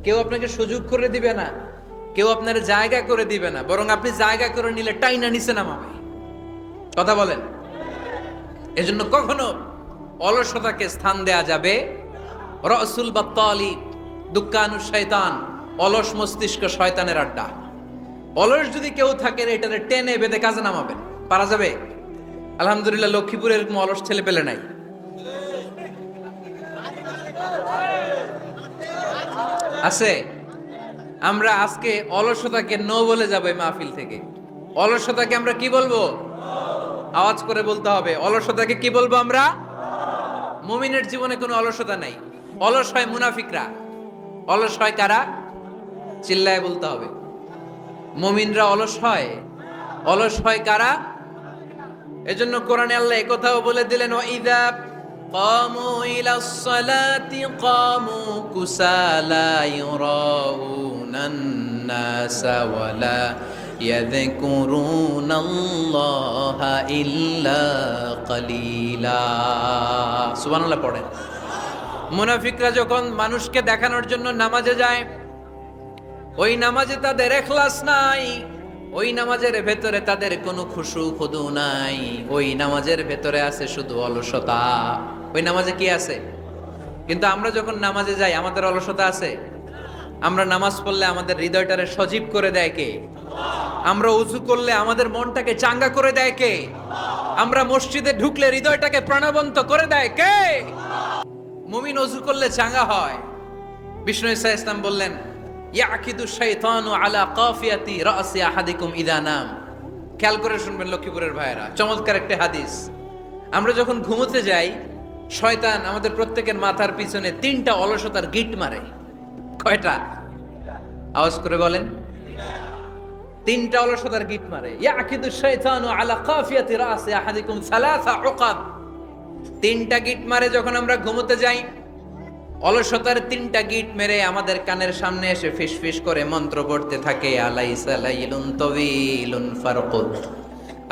কেউ আপনাকে সুযোগ করে দিবে না, কেউ আপনার জায়গা করে দিবে না, বরং আপনি জায়গা করে নিলে টাইনা নিচে নামাবে। কথা বলেন। এজন্য কখনো অলসতাকে স্থান দেয়া যাবে। রাসূল বাত্তালি, দুক্কানু শয়তান, অলস মস্তিষ্ক শয়তানের আড্ডা। অলস যদি কেউ থাকে, এটারে টেনে বেঁধে কাজে নামাবেন, পারা যাবে? আলহামদুলিল্লাহ, লক্ষ্মীপুরে এরকম অলস ছেলে পেলে নাই। আছে? আমরা আজকে অলসতাকে নো বলে যাবো এই মাহফিল থেকে। অলসতাকে আমরা কি বলবো? আওয়াজ করে বলতে হবে, অলসতাকে কি বলবো আমরা? মুমিনের জীবনে কোনো অলসতা নাই। অলস হয় মুনাফিকরা। অলস হয় কারা? চিল্লায় বলতে হবে। মুমিনরা অলস হয়? অলস হয় কারা? এজন্য কোরআনে আল্লাহ একথাও বলে দিলেন, ওয়া ইযা قاموا إلى الصلاة قاموا كسالى يراءون الناس ولا يذكرون الله إلا قليلا সুবহানাল্লাহ পড়েন। মুনাফিকরা যখন মানুষকে দেখানোর জন্য নামাজে যায়, ওই নামাজে তাদের ইখলাস নাই, ওই নামাজের ভেতরে তাদের কোনো খুশু খুদু নাই, ওই নামাজের ভেতরে আছে শুধু অলসতা। ওই নামাজে কি আছে? কিন্তু আমরা যখন নামাজে যাই আমাদের অলসতা আছে? আমরা নামাজ পড়লে আমাদের হৃদয়টারে সজীব করে দেয় কে? আমরা উযু করলে আমাদের মনটাকে চাঙ্গা করে দেয় কে? আমরা মসজিদে ঢুকলে হৃদয়টাকে প্রাণবন্ত করে দেয় কে? মুমিন উযু করলে চাঙ্গা হয়। বিষ্ণু ঈসা ইসলাম বললেন, ইয়াকিদু শাইতানু আলা কাফিয়াতি রাসি আহাদিকুম ইযা নাম। খেয়াল করে শুনবেন লক্ষ্মীপুরের ভাইয়েরা, চমৎকার একটা হাদিস। আমরা যখন ঘুমোতে যাই, শয়তান আমাদের প্রত্যেকের মাথার পিছনে 3টা অলসতার গিট মারে। কয়টা? আওয়াজ করে বলেন। 3টা অলসতার গিট মারে। ইয়াকিদু শাইতানু আলা কাফিয়াতি রাসি আহাদিকুম সালাসা উকাদ। 3টা গিট মারে যখন আমরা ঘুমোতে যাই। অলসতার 3টা গিট মেরে আমাদের কানের সামনে এসে ফিসফিস করে মন্ত্র পড়তে থাকে, আলাইসা লাইলুন তাওয়িলুন ফারকুদ,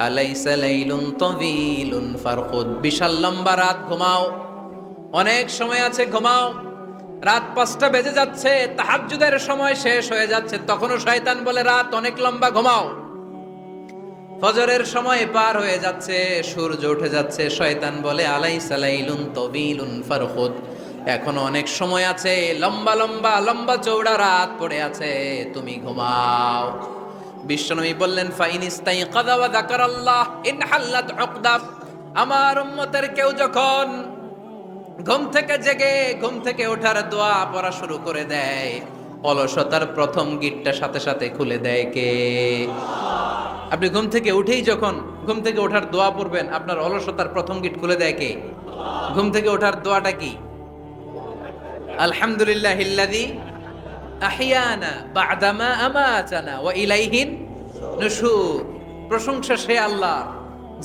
আলাইসা লাইলুন তাওয়িলুন ফারকুদ। বিশাল লম্বা রাত, ঘুমাও, অনেক সময় আছে, ঘুমাও। রাত 5টা বেজে যাচ্ছে, তাহাজ্জুদের সময় শেষ হয়ে যাচ্ছে, তখনও শয়তান বলে রাত অনেক লম্বা, ঘুমাও। ফজরের সময় পার হয়ে যাচ্ছে, সূর্য উঠে যাচ্ছে, শয়তান বলে আলাইসা লাইলুন তাওয়িলুন ফারকুদ, এখনো অনেক সময় আছে, লম্বা লম্বা লম্বা চৌড়া রাত পড়ে আছে, তুমি ঘুমাও। বিশ্বনবী বললেন, ফাইন ইস্তাইকাযা ওয়া যাকারাল্লাহ ইনহাল্লাত উকদা। আমার উম্মতের কেউ যখন ঘুম থেকে জেগে ঘুম থেকে ওঠার দোয়া পড়া শুরু করে দেয়, অলসতার প্রথম গিটটা সাথে সাথে খুলে দেয় কে? আপনি ঘুম থেকে উঠেই যখন ঘুম থেকে ওঠার দোয়া পড়বেন, আপনার অলসতার প্রথম গিট খুলে দেয় কে? ঘুম থেকে ওঠার দোয়াটা কি? আলহামদুলিল্লাহিল্লাযী আহইয়ানা বা'দামা আমাতানা ওয়া ইলাইহিন নুশুর। প্রশংসা সে আল্লাহ,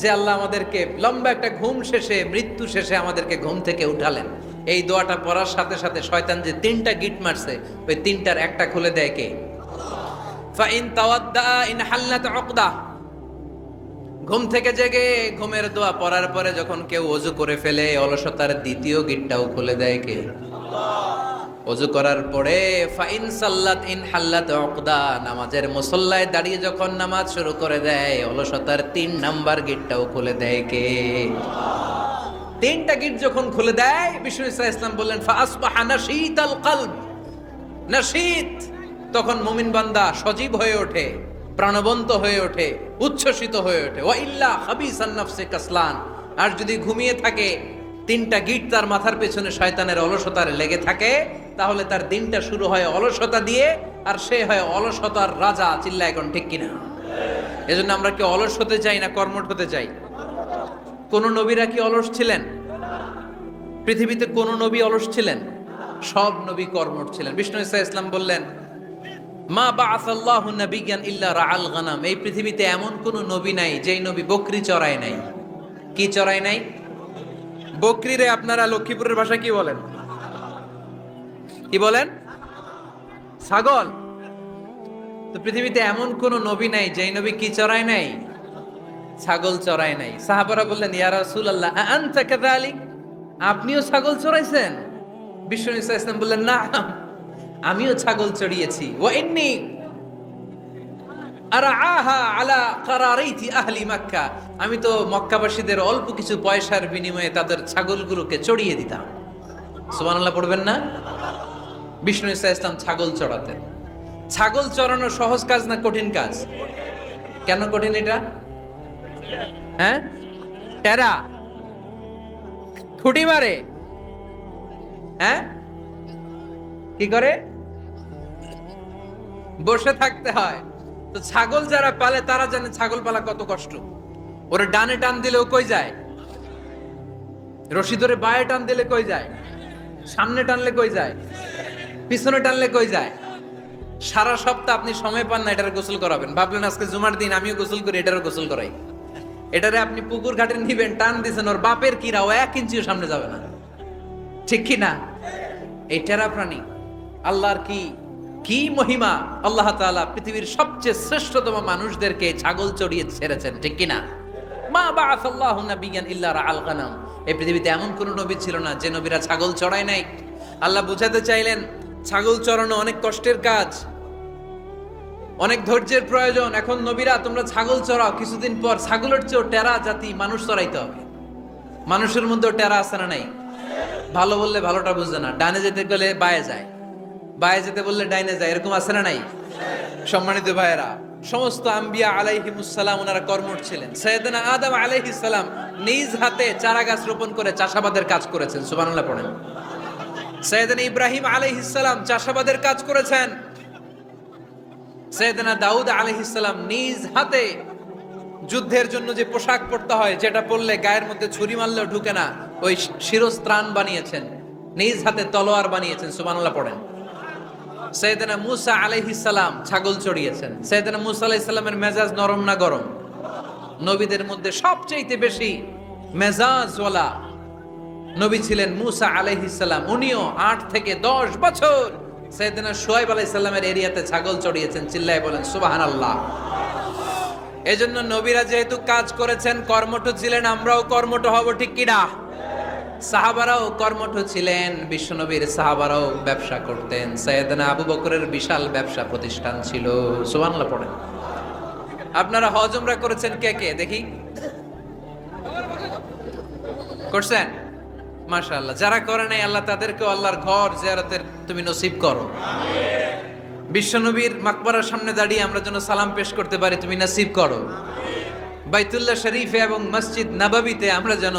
যে আল্লাহ আমাদেরকে লম্বা একটা ঘুম শেষে, মৃত্যু শেষে আমাদেরকে ঘুম থেকে উঠালেন। এই দোয়াটা পড়ার সাথে সাথে শয়তান যে 3টা গিট মারছে, ওই 3টার একটা খুলে দেয় কে? ফাইন তাওয়াদ্দা ইনহাল্লাত উকদা। ঘুম থেকে জেগে ঘুমের দোয়া পড়ার পরে যখন কেউ ওযু করে ফেলে, অলসতার দ্বিতীয় গিটটাও খুলে দেয় কে? ওযু করার পরে ফাইন সাল্লাত ইনহাল্লাত উকদা, নামাজের মুসল্লায় দাঁড়িয়ে যখন নামাজ শুরু করে দেয়, অলসতার 3 নাম্বার গিটটাও খুলে দেয় কে? 3টা গিট যখন খুলে দেয়, বিষ্ণু ঈসা ইসলাম বললেন, ফাসবাহা নাশীতাল কলব। নাশীত, তখন মুমিন বান্দা সজীব হয়ে ওঠে, প্রাণবন্ত হয়ে ওঠে, উচ্ছ্বসিত হয়ে ওঠে। ওয়া ইল্লা খাবিসান নাফসে কাসলান। আর যদি ঘুমিয়ে থাকে, 3টা গিট তার মাথার পেছনে শয়তানের অলসতার লেগে থাকে, তাহলে তার দিনটা শুরু হয় অলসতা দিয়ে, আর সে হয় অলসতার রাজা। চিল্লা এখন ঠিক কিনা? এজন্য আমরা কি অলস হতে চাই না কর্মঠ হতে চাই? কোন নবীরা কি অলস ছিলেন? পৃথিবীতে কোন নবী অলস ছিলেন? সব নবী কর্মঠ ছিলেন। বিষ্ণু ঈসা ইসলাম বললেন, মা বাআসাল্লাহু নাবিয়্যান ইল্লা রাআল গানাম। এই পৃথিবীতে এমন কোন নবী নাই যেই নবী বকরি চড়ায় নাই। কি চড়ায় নাই? বকরি রে আপনারা লক্ষ্মীপুরের ভাষায় কি বলেন? কি বলেন? ছাগল। তো পৃথিবীতে এমন কোন নবী নাই যেই নবী কি চড়ায় নাই? ছাগল চড়ায় নাই। সাহাবারা বললেন, ইয়া রাসূলুল্লাহ আনতা কাযালিক, আপনিও ছাগল চড়াইছেন? বিষ্ণু ঈসা ইসলাম বললেন, না, আমিও ছাগল চড়িয়েছি। ওয়া ইন্নী আরআহা আলা কারারাইতি আহলি মক্কা, আমি তো মক্কাবাসীদের অল্প কিছু পয়সার বিনিময়ে তাদের ছাগলগুলোকে চড়িয়ে দিতাম। সুবহানাল্লাহ পড়বেন না? বিষ্ণু ঈসা ইসলাম ছাগল চড়াতেন। ছাগল চড়ানো সহজ কাজ না কঠিন কাজ? কেন কঠিন এটা? হ্যাঁ, টেরা, খুঁটি মারে। হ্যাঁ, কি করে? বসে থাকতে হয়। তো ছাগল যারা পালে তারা জানে ছাগল পালা কত কষ্ট। ওরা ডানে টান দিলেও কই যায়? রশি ধরে বায়ে টান দিলে কই যায়? সামনে টানলে কই যায়? পিছনে টানলে কই যায়? সারা সপ্তাহ আপনি সময় পান না এটার গোসল করাবেন, ভাবলেন আজকে জুমার দিন আমিও গোসল করি, এটারও গোসল করাই। এটারে আপনি পুকুর ঘাটে নিবেন, টান দিছেন, ওর বাপের কিরা, ও 1 ইঞ্চিও সামনে যাবে না, ঠিক কি না? এই টেরা প্রাণী আল্লাহর কি কি মহিমা! আল্লাহ তাআলা পৃথিবীর সবচেয়ে শ্রেষ্ঠতম মানুষদেরকে ছাগল চড়িয়ে ছেড়েছেন, ঠিক কি না? মা বাআসাল্লাহু নাবিয়ান ইল্লা রাআল গানাম। এই পৃথিবীতে এমন কোন নবী ছিল না যে নবীরা ছাগল চড়ায় নাই। আল্লাহ বুঝাতে চাইলেন ছাগল চড়ানো অনেক কষ্টের কাজ, অনেক ধৈর্যের প্রয়োজন। এখন নবীরা তোমরা ছাগল চড়াও, কিছুদিন পর ছাগলের চেয়েও টেরা জাতি মানুষ চড়াইতে হবে। মানুষের মধ্যেও টেরা আছে না নাই? ভালো বললে ভালোটা বুঝে না, ডানে যেতে গেলে বায়ে যায়, বায়ে যেতে বললে ডাইনে যায়, এরকম আছে না নাই? সম্মানিত ভাইয়েরা, সমস্ত আম্বিয়া আলাইহিমুস সালাম ওনারা কর্মঠ ছিলেন। সাইয়েদনা আদম আলাইহিস সালাম নিজ হাতে চারা গাছ রোপণ করে চাষাবাদের কাজ করেছেন, সুবহানাল্লাহ পড়েন। সাইয়েদনা ইব্রাহিম আলাইহিস সালাম চাষাবাদের কাজ করেছেন। সাইয়েদনা দাউদ আলাইহিস সালাম নিজ হাতে যুদ্ধের জন্য যে পোশাক পরতে হয়, যেটা পরলে গায়ের মধ্যে ছুরি মারলেও ঢুকে না, ওই শিরস্ত্রাণ বানিয়েছেন, নিজ হাতে তলোয়ার বানিয়েছেন, সুবহানাল্লাহ পড়েন। সাইয়েদনা মূসা আলাইহিস সালাম ছাগল চড়িয়েছেন। সাইয়েদনা মূসা আলাইহিস সালামের মেজাজ নরম না গরম? নবীদের মধ্যে সবচেয়ে বেশি মেজাজওয়ালা নবী ছিলেন মূসা আলাইহিস সালাম। উনিও 8 থেকে 10 বছর সাইয়েদনা শুআয়ব আলাইহিস সালামের এরিয়াতে ছাগল চড়িয়েছেন। চিল্লায়ে বলেন সুবহানাল্লাহ। এজন্য নবীরা যেহেতু কাজ করেছেন, কর্মঠ ছিলেন, আমরাও কর্মঠ হব, ঠিক কি না? সাহাবারাও কর্মঠ ছিলেন, বিশ্বনবীর সাহাবারাও ব্যবসা করতেন। সাইয়েদনা আবু বকরের বিশাল ব্যবসা প্রতিষ্ঠান ছিল, সুবহানাল্লাহ পড়েন। আপনারা হজ উমরা করেছেন কে কে দেখি? করছেন? মাশাআল্লাহ। যারা করে নাই আল্লাহ তাদেরকেও আল্লাহর ঘর জিয়ারতের তুমি নসিব করো। বিশ্বনবীর মাকবারার সামনে দাঁড়িয়ে আমরা যেন সালাম পেশ করতে পারি, তুমি নসিব করো। বাইতুল্লাহ শরীফে এবং মসজিদ নববীতে আমরা যেন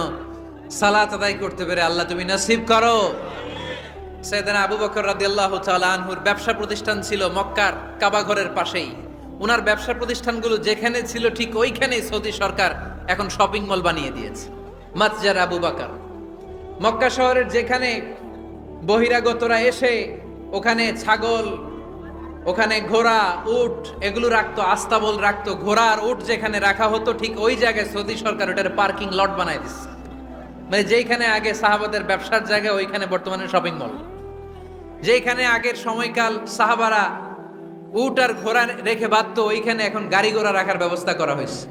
সালাত আদায় করতে পারে, আল্লাহ তুমি নসিব করো। সাইয়েদনা আবু বকর রাদিয়াল্লাহু তাআলা আনহুর ব্যবসা প্রতিষ্ঠান ছিল মক্কার কাবা ঘরের পাশেই। ওনার ব্যবসা প্রতিষ্ঠানগুলো যেখানে ছিল ঠিক ওইখানেই সৌদি সরকার এখন শপিং মল বানিয়ে দিয়েছে, মাতজার আবু বকর। মক্কা শহরের যেখানে বহিরাগতরা এসে ওখানে ছাগল, ওখানে ঘোড়া, উট এগুলো রাখতো, আস্তাবল রাখতো, ঘোড়া আর উট যেখানে রাখা হতো ঠিক ওই জায়গায় সৌদি সরকার ওটার পার্কিং লট বানাই দিচ্ছে। মানে যেখানে আগে সাহাবাদের ব্যবসার জায়গা, ওইখানে বর্তমানে শপিং মল। যেখানে আগের সময়কাল সাহাবারা উট আর ঘোড়া রেখে বাঁধতো, ওইখানে এখন গাড়ি ঘোড়া রাখার ব্যবস্থা করা হয়েছে।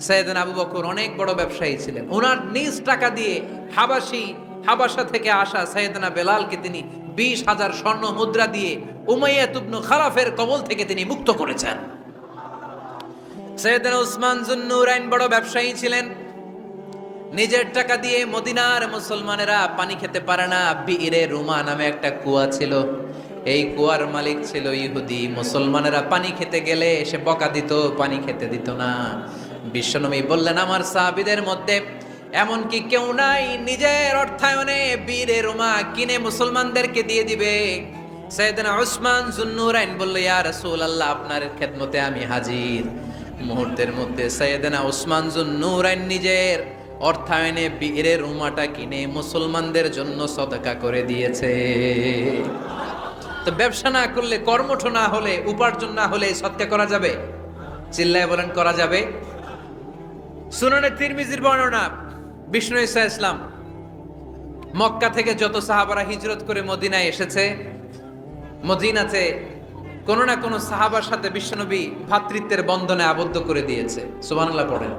সাইয়েদনা আবু বকর অনেক বড় ব্যবসায়ী ছিলেন। ওনার নিজ টাকা দিয়ে হাবাসা থেকে আসা সাইয়েদনা বেলালকে তিনি 20,000 স্বর্ণ মুদ্রা দিয়ে উমাইয়া ইবনে খালাফের কবল থেকে তিনি মুক্ত করেছেন। সাইয়েদনা উসমান যুন্নুরাইন বড় ব্যবসায়ী ছিলেন। নিজের টাকা দিয়ে মদিনার মুসলমানেরা পানি খেতে পারে না, বিইরে রুমা নামে একটা কুয়া ছিল, এই কুয়ার মালিক ছিল ইহুদি। মুসলমানেরা পানি খেতে গেলে এসে বকা দিত, পানি খেতে দিত না। বিশ্বনবী বললেন আমার সাহাবীদের মধ্যে এমন কি কেউ নাই নিজের অর্থায়নে বীরে রুমা কিনে মুসলমানদেরকে দিয়ে দিবে? সাইয়েদনা উসমান যুন্নুরাইন বলল ইয়া রাসূলুল্লাহ, আপনার খেদমতে আমি হাজির। মুহূর্তের মধ্যে সাইয়েদনা উসমান যুন্নুরাইন নিজের অর্থায়নে বীরে রুমাটা কিনে মুসলমানদের জন্য সদকা করে দিয়েছে। তো ব্যবসা না করলে, কর্মঠ না হলে, উপার্জন না হলে সদকা করা যাবে? চিল্লায় বলেন করা যাবে। সুনানে তিরমিজির বর্ণনা, বিষ্ণু ঈসা ইসলাম মক্কা থেকে যত সাহাবারা হিজরত করে মদিনায় এসেছে, মদিনাতে কোন না কোন সাহাবার সাথে বিশ্বনবী ভ্রাতৃত্বের বন্ধনে আবদ্ধ করে দিয়েছে, সুবহানাল্লাহ পড়েন।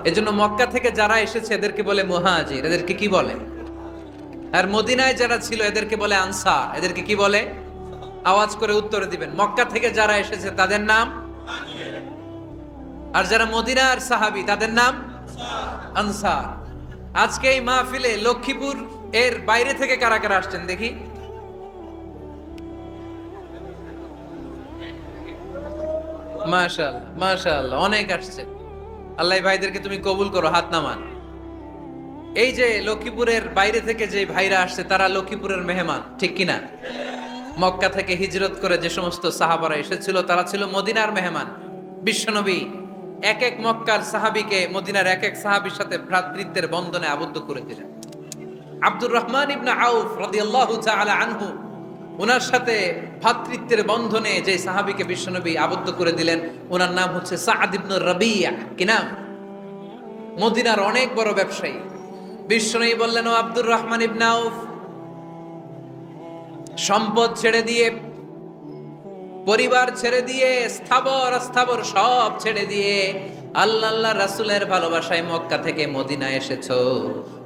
এজন্য মক্কা থেকে যারা এসেছে এদেরকে বলে মুহাজির, এদেরকে কি বলে? আর মদিনায় যারা ছিল এদেরকে বলে আনসার, এদেরকে কি বলে? আওয়াজ করে উত্তরে দিবেন। মক্কা থেকে যারা এসেছে তাদের নাম, আর যারা মদিনার সাহাবী তাদের নাম আনসার। আজকে এই মাহফিলে লক্ষ্মীপুর এর বাইরে থেকে কারা কারা আসছেন দেখি? মাশাআল্লাহ মাশাআল্লাহ, অনেক আসছে। আল্লাহ ভাইদেরকে তুমি কবুল করো, হাত নামান। এই যে লক্ষ্মীপুরের বাইরে থেকে যে ভাইরা আসছে তারা লক্ষ্মীপুরের মেহমান, ঠিক কিনা? মক্কা থেকে হিজরত করে যে সমস্ত সাহাবারা এসেছিল তারা ছিল মদিনার মেহমান। বিশ্বনবী এক এক মক্কার সাহাবীকে মদিনার এক এক সাহাবীর সাথে ভ্রাতৃত্বের বন্ধনে আবদ্ধ করে দিলেন। আব্দুর রহমান ইবনে আউফ রাদিয়াল্লাহু তাআলা আনহু, ওনার সাথে ভ্রাতৃত্বের বন্ধনে যে সাহাবীকে বিশ্বনবী আবদ্ধ করে দিলেন ওনার নাম হচ্ছে সাআদ ইবনে রাবিয়া। কি নাম? মদিনার অনেক বড় ব্যবসায়ী। বিশ্বনবী বললেন, ও আব্দুর রহমান ইবনে আউফ, সম্পদ ছেড়ে দিয়ে, পরিবার ছেড়ে দিয়ে, স্থাবর অস্থাবর সব ছেড়ে দিয়ে আল্লাহ রাসূলের ভালোবাসায় মক্কা থেকে মদিনায় এসেছো।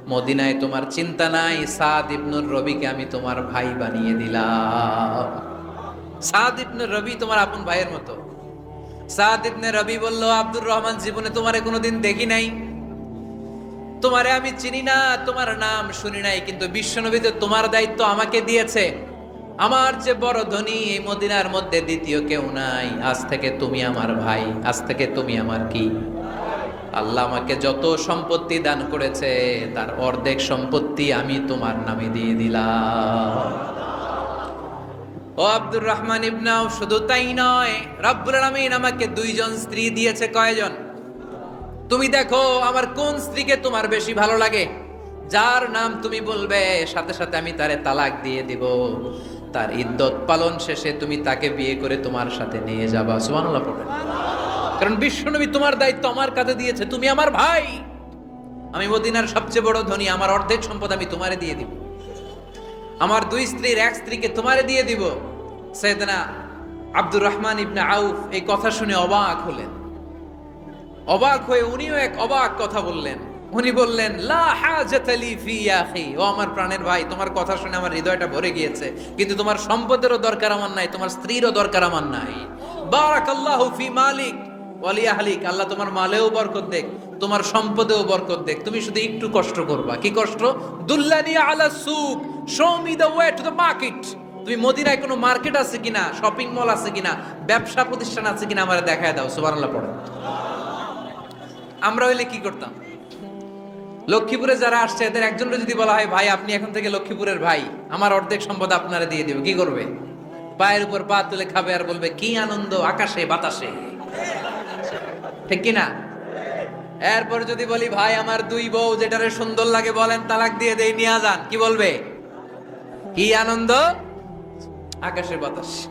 মদিনায় তোমার চিন্তা নাই, সাদ ইবনুর রবিকে আমি তোমার ভাই বানিয়ে দিলাম। সাদ ইবনুর রবি তোমার আপন ভাইয়ের মতো। সাদ ইবনে রবি বলল, আব্দুর রহমান, জীবনে তোমারে কোনোদিন দেখি নাই, তোমারে আমি চিনি না, তোমার নাম শুনি নাই, কিন্তু বিশ্বনবী তো তোমার দায়িত্ব আমাকে দিয়েছে। আমার যে বড় ধনী এই মদিনার মধ্যে দ্বিতীয় কেউ নাই। আজ থেকে তুমি আমার ভাই, আজ থেকে তুমি আমার কি? আল্লাহ আমাকে যত সম্পত্তি দান করেছে তার অর্ধেক সম্পত্তি আমি তোমার নামে দিয়ে দিলাম। ও আব্দুর রহমান ইবনে আউফ, শুধু তাই নয়, রব্বুল আলামিন আমাকে দুইজন স্ত্রী দিয়েছে। কয়জন? তুমি দেখো আমার কোন স্ত্রীকে তোমার বেশি ভালো লাগে, যার নাম তুমি বলবে সাথে সাথে আমি তারে তালাক দিয়ে দিব। তার ইদ্যত পালন শেষে তুমি তাকে বিয়ে করে তোমার সাথে নিয়ে যাবা। সুবহানাল্লাহ পড়ে। কারণ বিশ্বনবী তোমার দায়িত্ব আমার কাছে দিয়েছে, তুমি আমার ভাই, আমি মদিনার সবচেয়ে বড় ধনী, আমার অর্ধেক সম্পদ আমি তোমারে দিয়ে দিব। আমার দুই স্ত্রীর এক স্ত্রীকে তোমারে দিয়ে দিব। সাইয়েদনা আব্দুর রহমান ইবনে আউফ এই কথা শুনে অবাক হলেন। অবাক হয়ে উনিও এক অবাক কথা বললেন। উনি বললেন, লা হাজাতা লি ফি ইয়া আখি, ও আমার প্রাণের ভাই, তোমার কথা শুনে আমার হৃদয়টা ভরে গিয়েছে, কিন্তু তোমার সম্পদেরও দরকার আমার নাই, তোমার স্ত্রীরও দরকার আমার নাই। বারাকাল্লাহু ফি মালিক ওয়া লি আহলিক, আল্লাহ তোমার মালেও বরকত দেখ, তোমার সম্পদেও বরকত দেখ। তুমি শুধু একটু কষ্ট করবা। কি কষ্ট? দুল্লানি আলা সুক, show me the way to the market. তুমি মদিনায় কোনো মার্কেট আছে কিনা, শপিং মল আছে কিনা, ব্যবসা প্রতিষ্ঠান আছে কিনা আমারে দেখায় দাও। সুবহানাল্লাহ পড়ো। আমরা হইলে কি করতাম? লক্ষ্মীপুরে যারা আসছে এদের একজনকে যদি বলা হয়, ভাই আপনি এখন থেকে লক্ষ্মীপুরের ভাই, আমার অর্ধেক সম্পদ আপনারে দিয়ে দিব, কি করবে? পায়ের উপর পা তুলে খাবে আর বলবে, কি আনন্দ আকাশে বাতাসে। ঠিক কিনা? এরপর যদি বলি, ভাই আমার দুই বউ, যেটারে সুন্দর লাগে বলেন তালাক দিয়ে দেই, নিয়ে যান, কি বলবে? কি আনন্দ আকাশের বাতাস।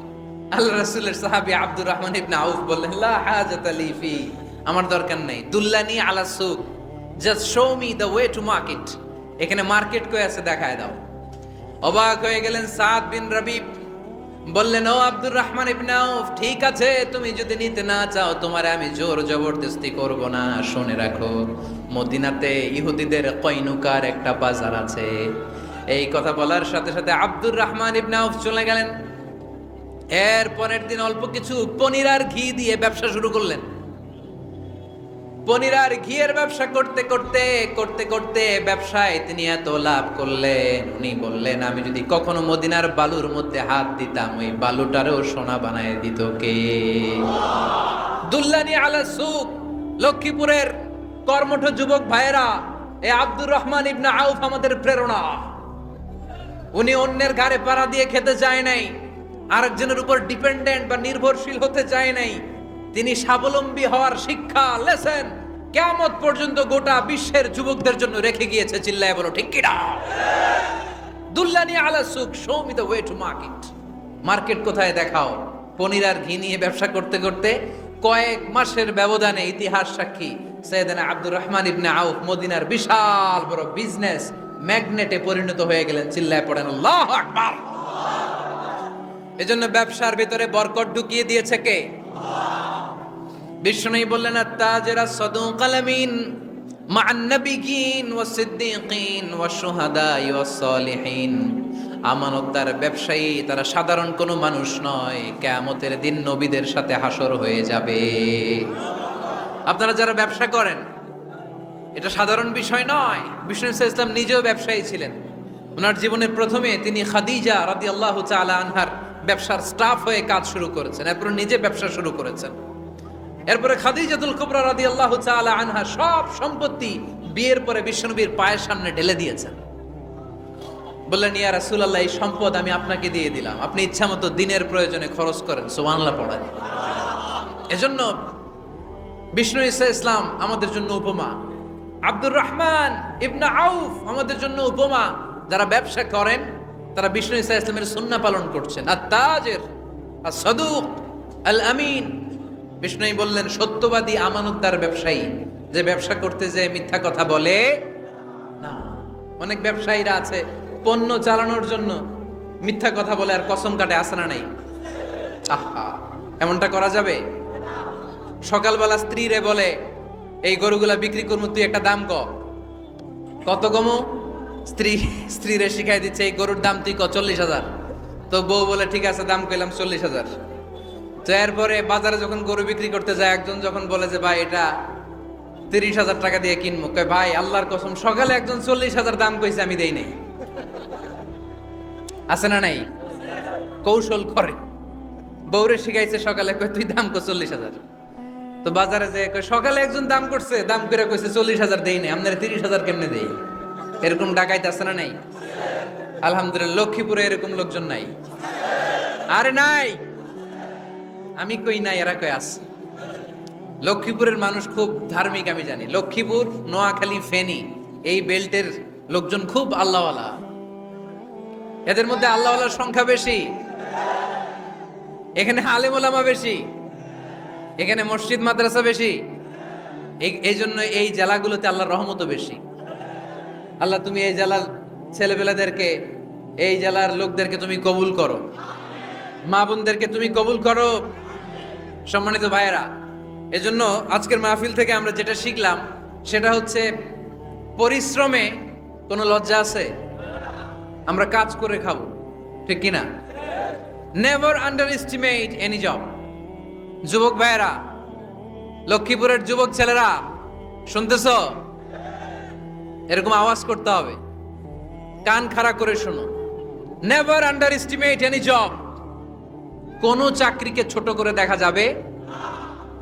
আল্লাহ রাসূলের সাহাবী আব্দুর রহমান ইবনে আউফ বললেন, লা হাজাতা লি ফি, আমার দরকার নেই। দুল্লানি আলা সুক, just show me the way to market. এখানে মার্কেট কই আছে দেখায় দাও। অবাক হয়ে গেলেন সাদ বিন রবি। বললেন, ও আব্দুর রহমান ইবনে আউফ, ঠিক আছে, তুমি যদি নিতে না চাও তোমারে আমি জোর জবরদস্তি করব না। শুনে রাখো, মদিনাতে ইহুদিদের কয়নুকার একটা বাজার আছে। এই কথা বলার সাথে সাথে আব্দুর রহমান ইবনে আউফ চলে গেলেন। এর পরের দিন অল্প কিছু পনির আর ঘি দিয়ে ব্যবসা শুরু করলেন। পনির আর ঘিয়ের ব্যবসা করতে করতে করতে করতে ব্যবসায় তিনি এত লাভ করলেন, উনি বললেন, আমি যদি কখনো মদিনার বালুর মধ্যে হাত দিতাম, ওই বালুটারও সোনা বানায় দিত কে? দুল্লানি আলা সুক। লক্ষ্মীপুরের কর্মঠ যুবক ভাইয়েরা, এই আব্দুর রহমান ইবনে আউফ আমাদের প্রেরণা। উনি অন্যের ঘাড়ে পাড়া দিয়ে খেতে চায় নাই, আরেকজনের উপর ডিপেন্ডেন্ট বা নির্ভরশীল হতে চায় নাই। তিনি স্বাবলম্বী হওয়ার শিক্ষা, লেসন কিয়ামত পর্যন্ত গোটা বিশ্বের যুবকদের জন্য রেখে গিয়েছে। চিল্লায় বলো ঠিক কিনা? দুল্লানি আলা সুক, show me the way to market. Market কোথায় দেখাও। পনির আর ঘি নিয়ে ব্যবসা করতে করতে কয়েক মাসের ব্যবধানে ইতিহাস সাক্ষী সাইয়েদনা আব্দুর রহমান ইবনে আউফ মদিনার বিশাল বড় বিজনেস ম্যাগনেটে পরিণত হয়ে গেলেন। চিল্লায় পড়েন আল্লাহু আকবার। এজন্য ব্যবসার ভিতরে বরকত ঢুকিয়ে দিয়েছে কে? বিষ্ণু বললেন, আত-তাজিরা সাদুকাল আমিন মা'আন নাবিয়্যিন ওয়াস সিদ্দীকিন ওয়াশ শুহাদা'i ওয়াস সালিহিন। আমানতদার ব্যবসায়ী তারা সাধারণ কোনো মানুষ নয়, কিয়ামতের দিন নবীদের সাথে হাসর হয়ে যাবে। আপনারা যারা ব্যবসা করেন, এটা সাধারণ বিষয় নয়। বিষ্ণু ইসলাম নিজেও ব্যবসায়ী ছিলেন। ওনার জীবনের প্রথমে তিনি খাদিজা রাদিয়াল্লাহু তাআলা আনহার ব্যবসার স্টাফ হয়ে কাজ শুরু করেছেন, এরপর নিজে ব্যবসা শুরু করেছেন। এরপরে খাদিজাতুল কুবরা রাদিয়াল্লাহু তাআলা আনহা সব সম্পত্তি বিয়ের পরে বিশ্বনবীর পায়ের সামনে ঢেলে দিয়েছেন। বললেন, ইয়া রাসূলুল্লাহ, এই সম্পদ আমি আপনাকে দিয়ে দিলাম, আপনি ইচ্ছামতো দিনের প্রয়োজনে খরচ করেন। সুবহানাল্লাহ পড়েন। এজন্য বিষ্ণু ইসলাম আমাদের জন্য উপমা, আব্দুর রহমান ইবনে আউফ আমাদের জন্য উপমা। যারা ব্যবসা করেন তারা বিষ্ণু ইসলামের সুন্নাহ পালন করছেন। আত-তাজির আস-সাদুক আল আমিন। বিষ্ণু বললেন, সত্যবাদী আমানতদার ব্যবসায়ী যে ব্যবসা করতে যে মিথ্যা কথা বলে না। অনেক ব্যবসায়ীরা আছে পণ্য চালানোর জন্য মিথ্যা কথা বলে আর কসম কাটে, আছে না নাই? আহা, এমনটা করা যাবে? সকালবেলা স্ত্রীরে বলে এই গরুগুলা বিক্রি করবো, তুই একটা দাম কত কমো? স্ত্রীরে শিখাই দিচ্ছে এই গরুর দাম তুই 40,000। তো বউ বলে ঠিক আছে, দাম কইলাম 40,000। তো এরপরে বাজারে যখন গরু বিক্রি করতে যায়, একজন যখন বলে যে ভাই এটা 30,000 টাকা দিয়ে কিনবো, কয় ভাই আল্লাহর কসম সকালে একজন 40,000 দাম কইছে, আমি দেই নাই। আছে না নাই? কৌশল করে। বউরে শিখাইছে সকালে, কয় তুই দাম কর 40,000। তো বাজারে যে সকালে একজন দাম করছে, দাম করে কইছে 40,000 দেই নাই, আপনারা 30,000 কেমনে দেই? এরকম ডাকাইতে আছে না নাই? আলহামদুলিল্লাহ লক্ষ্মীপুরে এরকম লোকজন নাই। আরে নাই, আমি কই নাই, এরা কই আছে। লক্ষ্মীপুরের মানুষ খুব ধার্মিক, আমি জানি। লক্ষ্মীপুর, নোয়াখালী, ফেনী এই বেল্টের লোকজন খুব আল্লাহওয়ালা। এদের মধ্যে আল্লাহওয়ালার সংখ্যা বেশি, এখানে আলেম ওলামা বেশি, এখানে মসজিদ মাদ্রাসা বেশি। এই জন্য এই জেলাগুলোতে আল্লাহর রহমতও বেশি। আল্লাহ তুমি এই জেলার ছেলেপেলাদেরকে, এই জেলার লোকদেরকে তুমি কবুল করো, মা বোনদেরকে তুমি কবুল করো। সম্মানিত ভাইয়েরা, এজন্য আজকের মাহফিল থেকে আমরা যেটা শিখলাম সেটা হচ্ছে পরিশ্রমে কোনো লজ্জা আছে? আমরা কাজ করে খাবো, ঠিক কিনা? Never under estimate any job. যুবক ভাইয়েরা, লক্ষ্মীপুরের যুবক ছেলেরা শুনতেছ? এরকম আওয়াজ করতে হবে, কান খাড়া করে শোনো। Never under estimate any job. কোন চাকরিকে ছোট করে দেখা যাবে,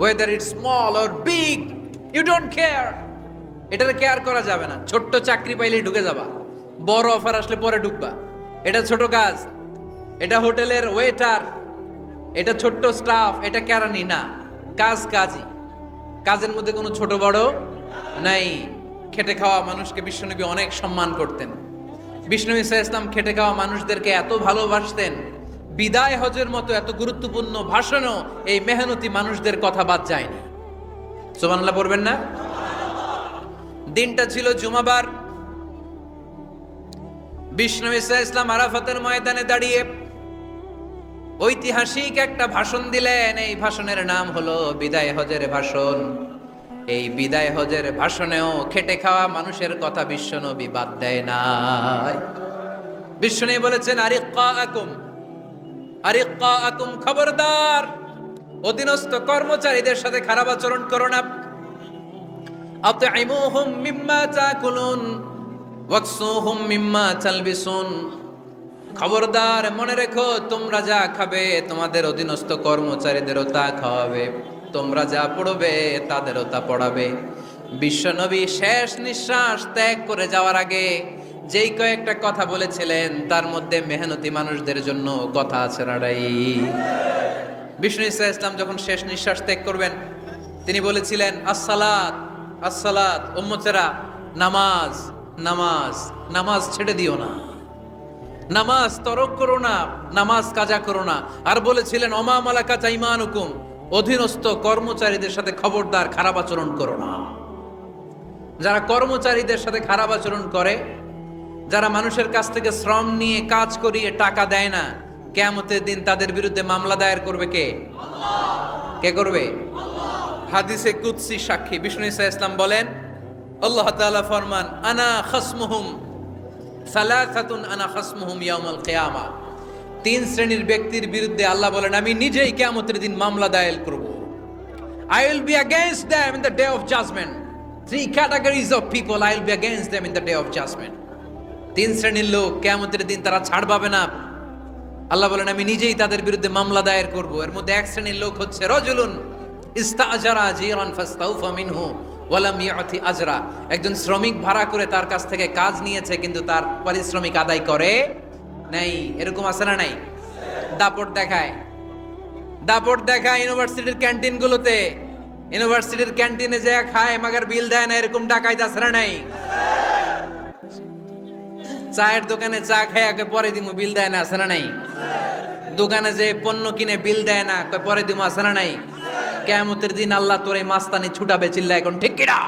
whether it's small or big, you don't care. এটার কেয়ার করা যাবে না। ছোট্ট চাকরি পাইলেই ঢুকে যাবা, বড় অফার আসলে পরে ঢুকবা। এটা ছোট কাজ, এটা হোটেলের ওয়েটার, এটা ছোট্ট স্টাফ, এটা কেরানি না। কাজ কাজই, কাজের মধ্যে কোনো ছোট বড় নাই। খেটে খাওয়া মানুষকে বিশ্বনবী অনেক সম্মান করতেন। বিশ্বনবী সাল্লাল্লাহু আলাইহি ওয়াসাল্লাম খেটে খাওয়া মানুষদেরকে এত ভালোবাসতেন, বিদায় হজের মতো এত গুরুত্বপূর্ণ ভাষণও এই মেহনতি মানুষদের কথা বাদ যায়নি। সুবহানাল্লাহ পড়বেন না? দিনটা ছিল জুমাবার। বিশ্বনবী সাল্লাল্লাহু আলাইহি ওয়াসাল্লাম আরাফাতের ময়দানে দাঁড়িয়ে ঐতিহাসিক একটা ভাষণ দিলেন। এই ভাষণের নাম হলো বিদায় হজের ভাষণ। এই বিদায় হজের ভাষণেও খেটে খাওয়া মানুষের কথা বিশ্বনবী বাদ দেয় নাই। বিশ্বনবী বলেছেন আরিক্কাকুম, খবরদার অধীনস্থ কর্মচারীদের সাথে খারাপ আচরণ করো না। আতঈমুহুম মিম্মা তাকুলুন ওয়াকসুহুম মিম্মা তালবিসুন। খবরদার মনে রেখো, তোমরা যা খাবে তোমাদের অধীনস্থ কর্মচারীদেরও তা খাওয়াবে, তোমরা যা পড়বে তাদেরও তা পড়াবে। বিশ্বনবী শেষ নিঃশ্বাস ত্যাগ করে যাওয়ার আগে যেই কয়েকটা কথা বলেছিলেন তার মধ্যে মেহনতি মানুষদের জন্য কথা আছে নাড়াই। বিষ্ণু ইসা ইসলাম যখন শেষ নিঃশ্বাস ত্যাগ করবেন, তিনি বলেছিলেন আসসালাত আসসালাত, উম্মতেরা নামাজ নামাজ নামাজ ছেড়ে দিও না, নামাজ তরক করো না, নামাজ কাজা করো না। আর বলেছিলেন অমা মালাকাত আইমানুকুম, অধীনস্থ কর্মচারীদের সাথে খবরদার খারাপ আচরণ করো না। যারা কর্মচারীদের সাথে খারাপ আচরণ করে, যারা মানুষের কাছ থেকে শ্রম নিয়ে কাজ করিয়ে টাকা দেয় না, কিয়ামতের দিন তাদের বিরুদ্ধে মামলা দায়ের করবে কে? কে করবে? হাদিসে কুদসি সাক্ষী বিষ্ণু ইসা ইসলাম বলেন, আল্লাহ তাআলা ফরমান আনা খাসমুহুম সালাসাতুন আনা খাসমুহুম ইয়াউমাল কিয়ামা। তিন শ্রেণীর ব্যক্তির বিরুদ্ধে আল্লাহ বলেন আমি নিজেই কিয়ামতের দিন মামলা দায়ের করব। I will be against them in the day of judgment. Three categories of people I will be against them in the day of judgment. তিন শ্রেণীর লোক কিয়ামতের দিন তারা ছাড় পাবে না। আল্লাহ বলেন আমি নিজেই তাদের বিরুদ্ধে মামলা দায়ের করব। এর মধ্যে এক শ্রেণীর লোক হচ্ছে রাজুলুন ইস্তাআজারা জিরান ফাস্তাউফা মিনহু ওয়া লাম ইয়াতি আজরা। একজন শ্রমিক ভাড়া করে তার কাছ থেকে কাজ নিয়েছে কিন্তু তার পারিশ্রমিক আদায় করে নাই। এরকম আছে না নাই? দাপট দেখায়, দাপট দেখায় ইউনিভার্সিটির ক্যান্টিনগুলোতে। ইউনিভার্সিটির ক্যান্টিনে যে খায় মাগার বিল দেয় না, এরকম ডাকাইতে আছে না নাই? চায়ের দোকানে চা খায় পরে দিমু, বিল দেয় না, আছে না নাই? দোকানে যে পণ্য কিনে বিল দেয় না, পরে দিমু, আছে না নাই? কিয়ামতের দিন আল্লাহ তোর এই মাস্তানি ছুটাবে, চিল্লা এখন ঠিক কিনা?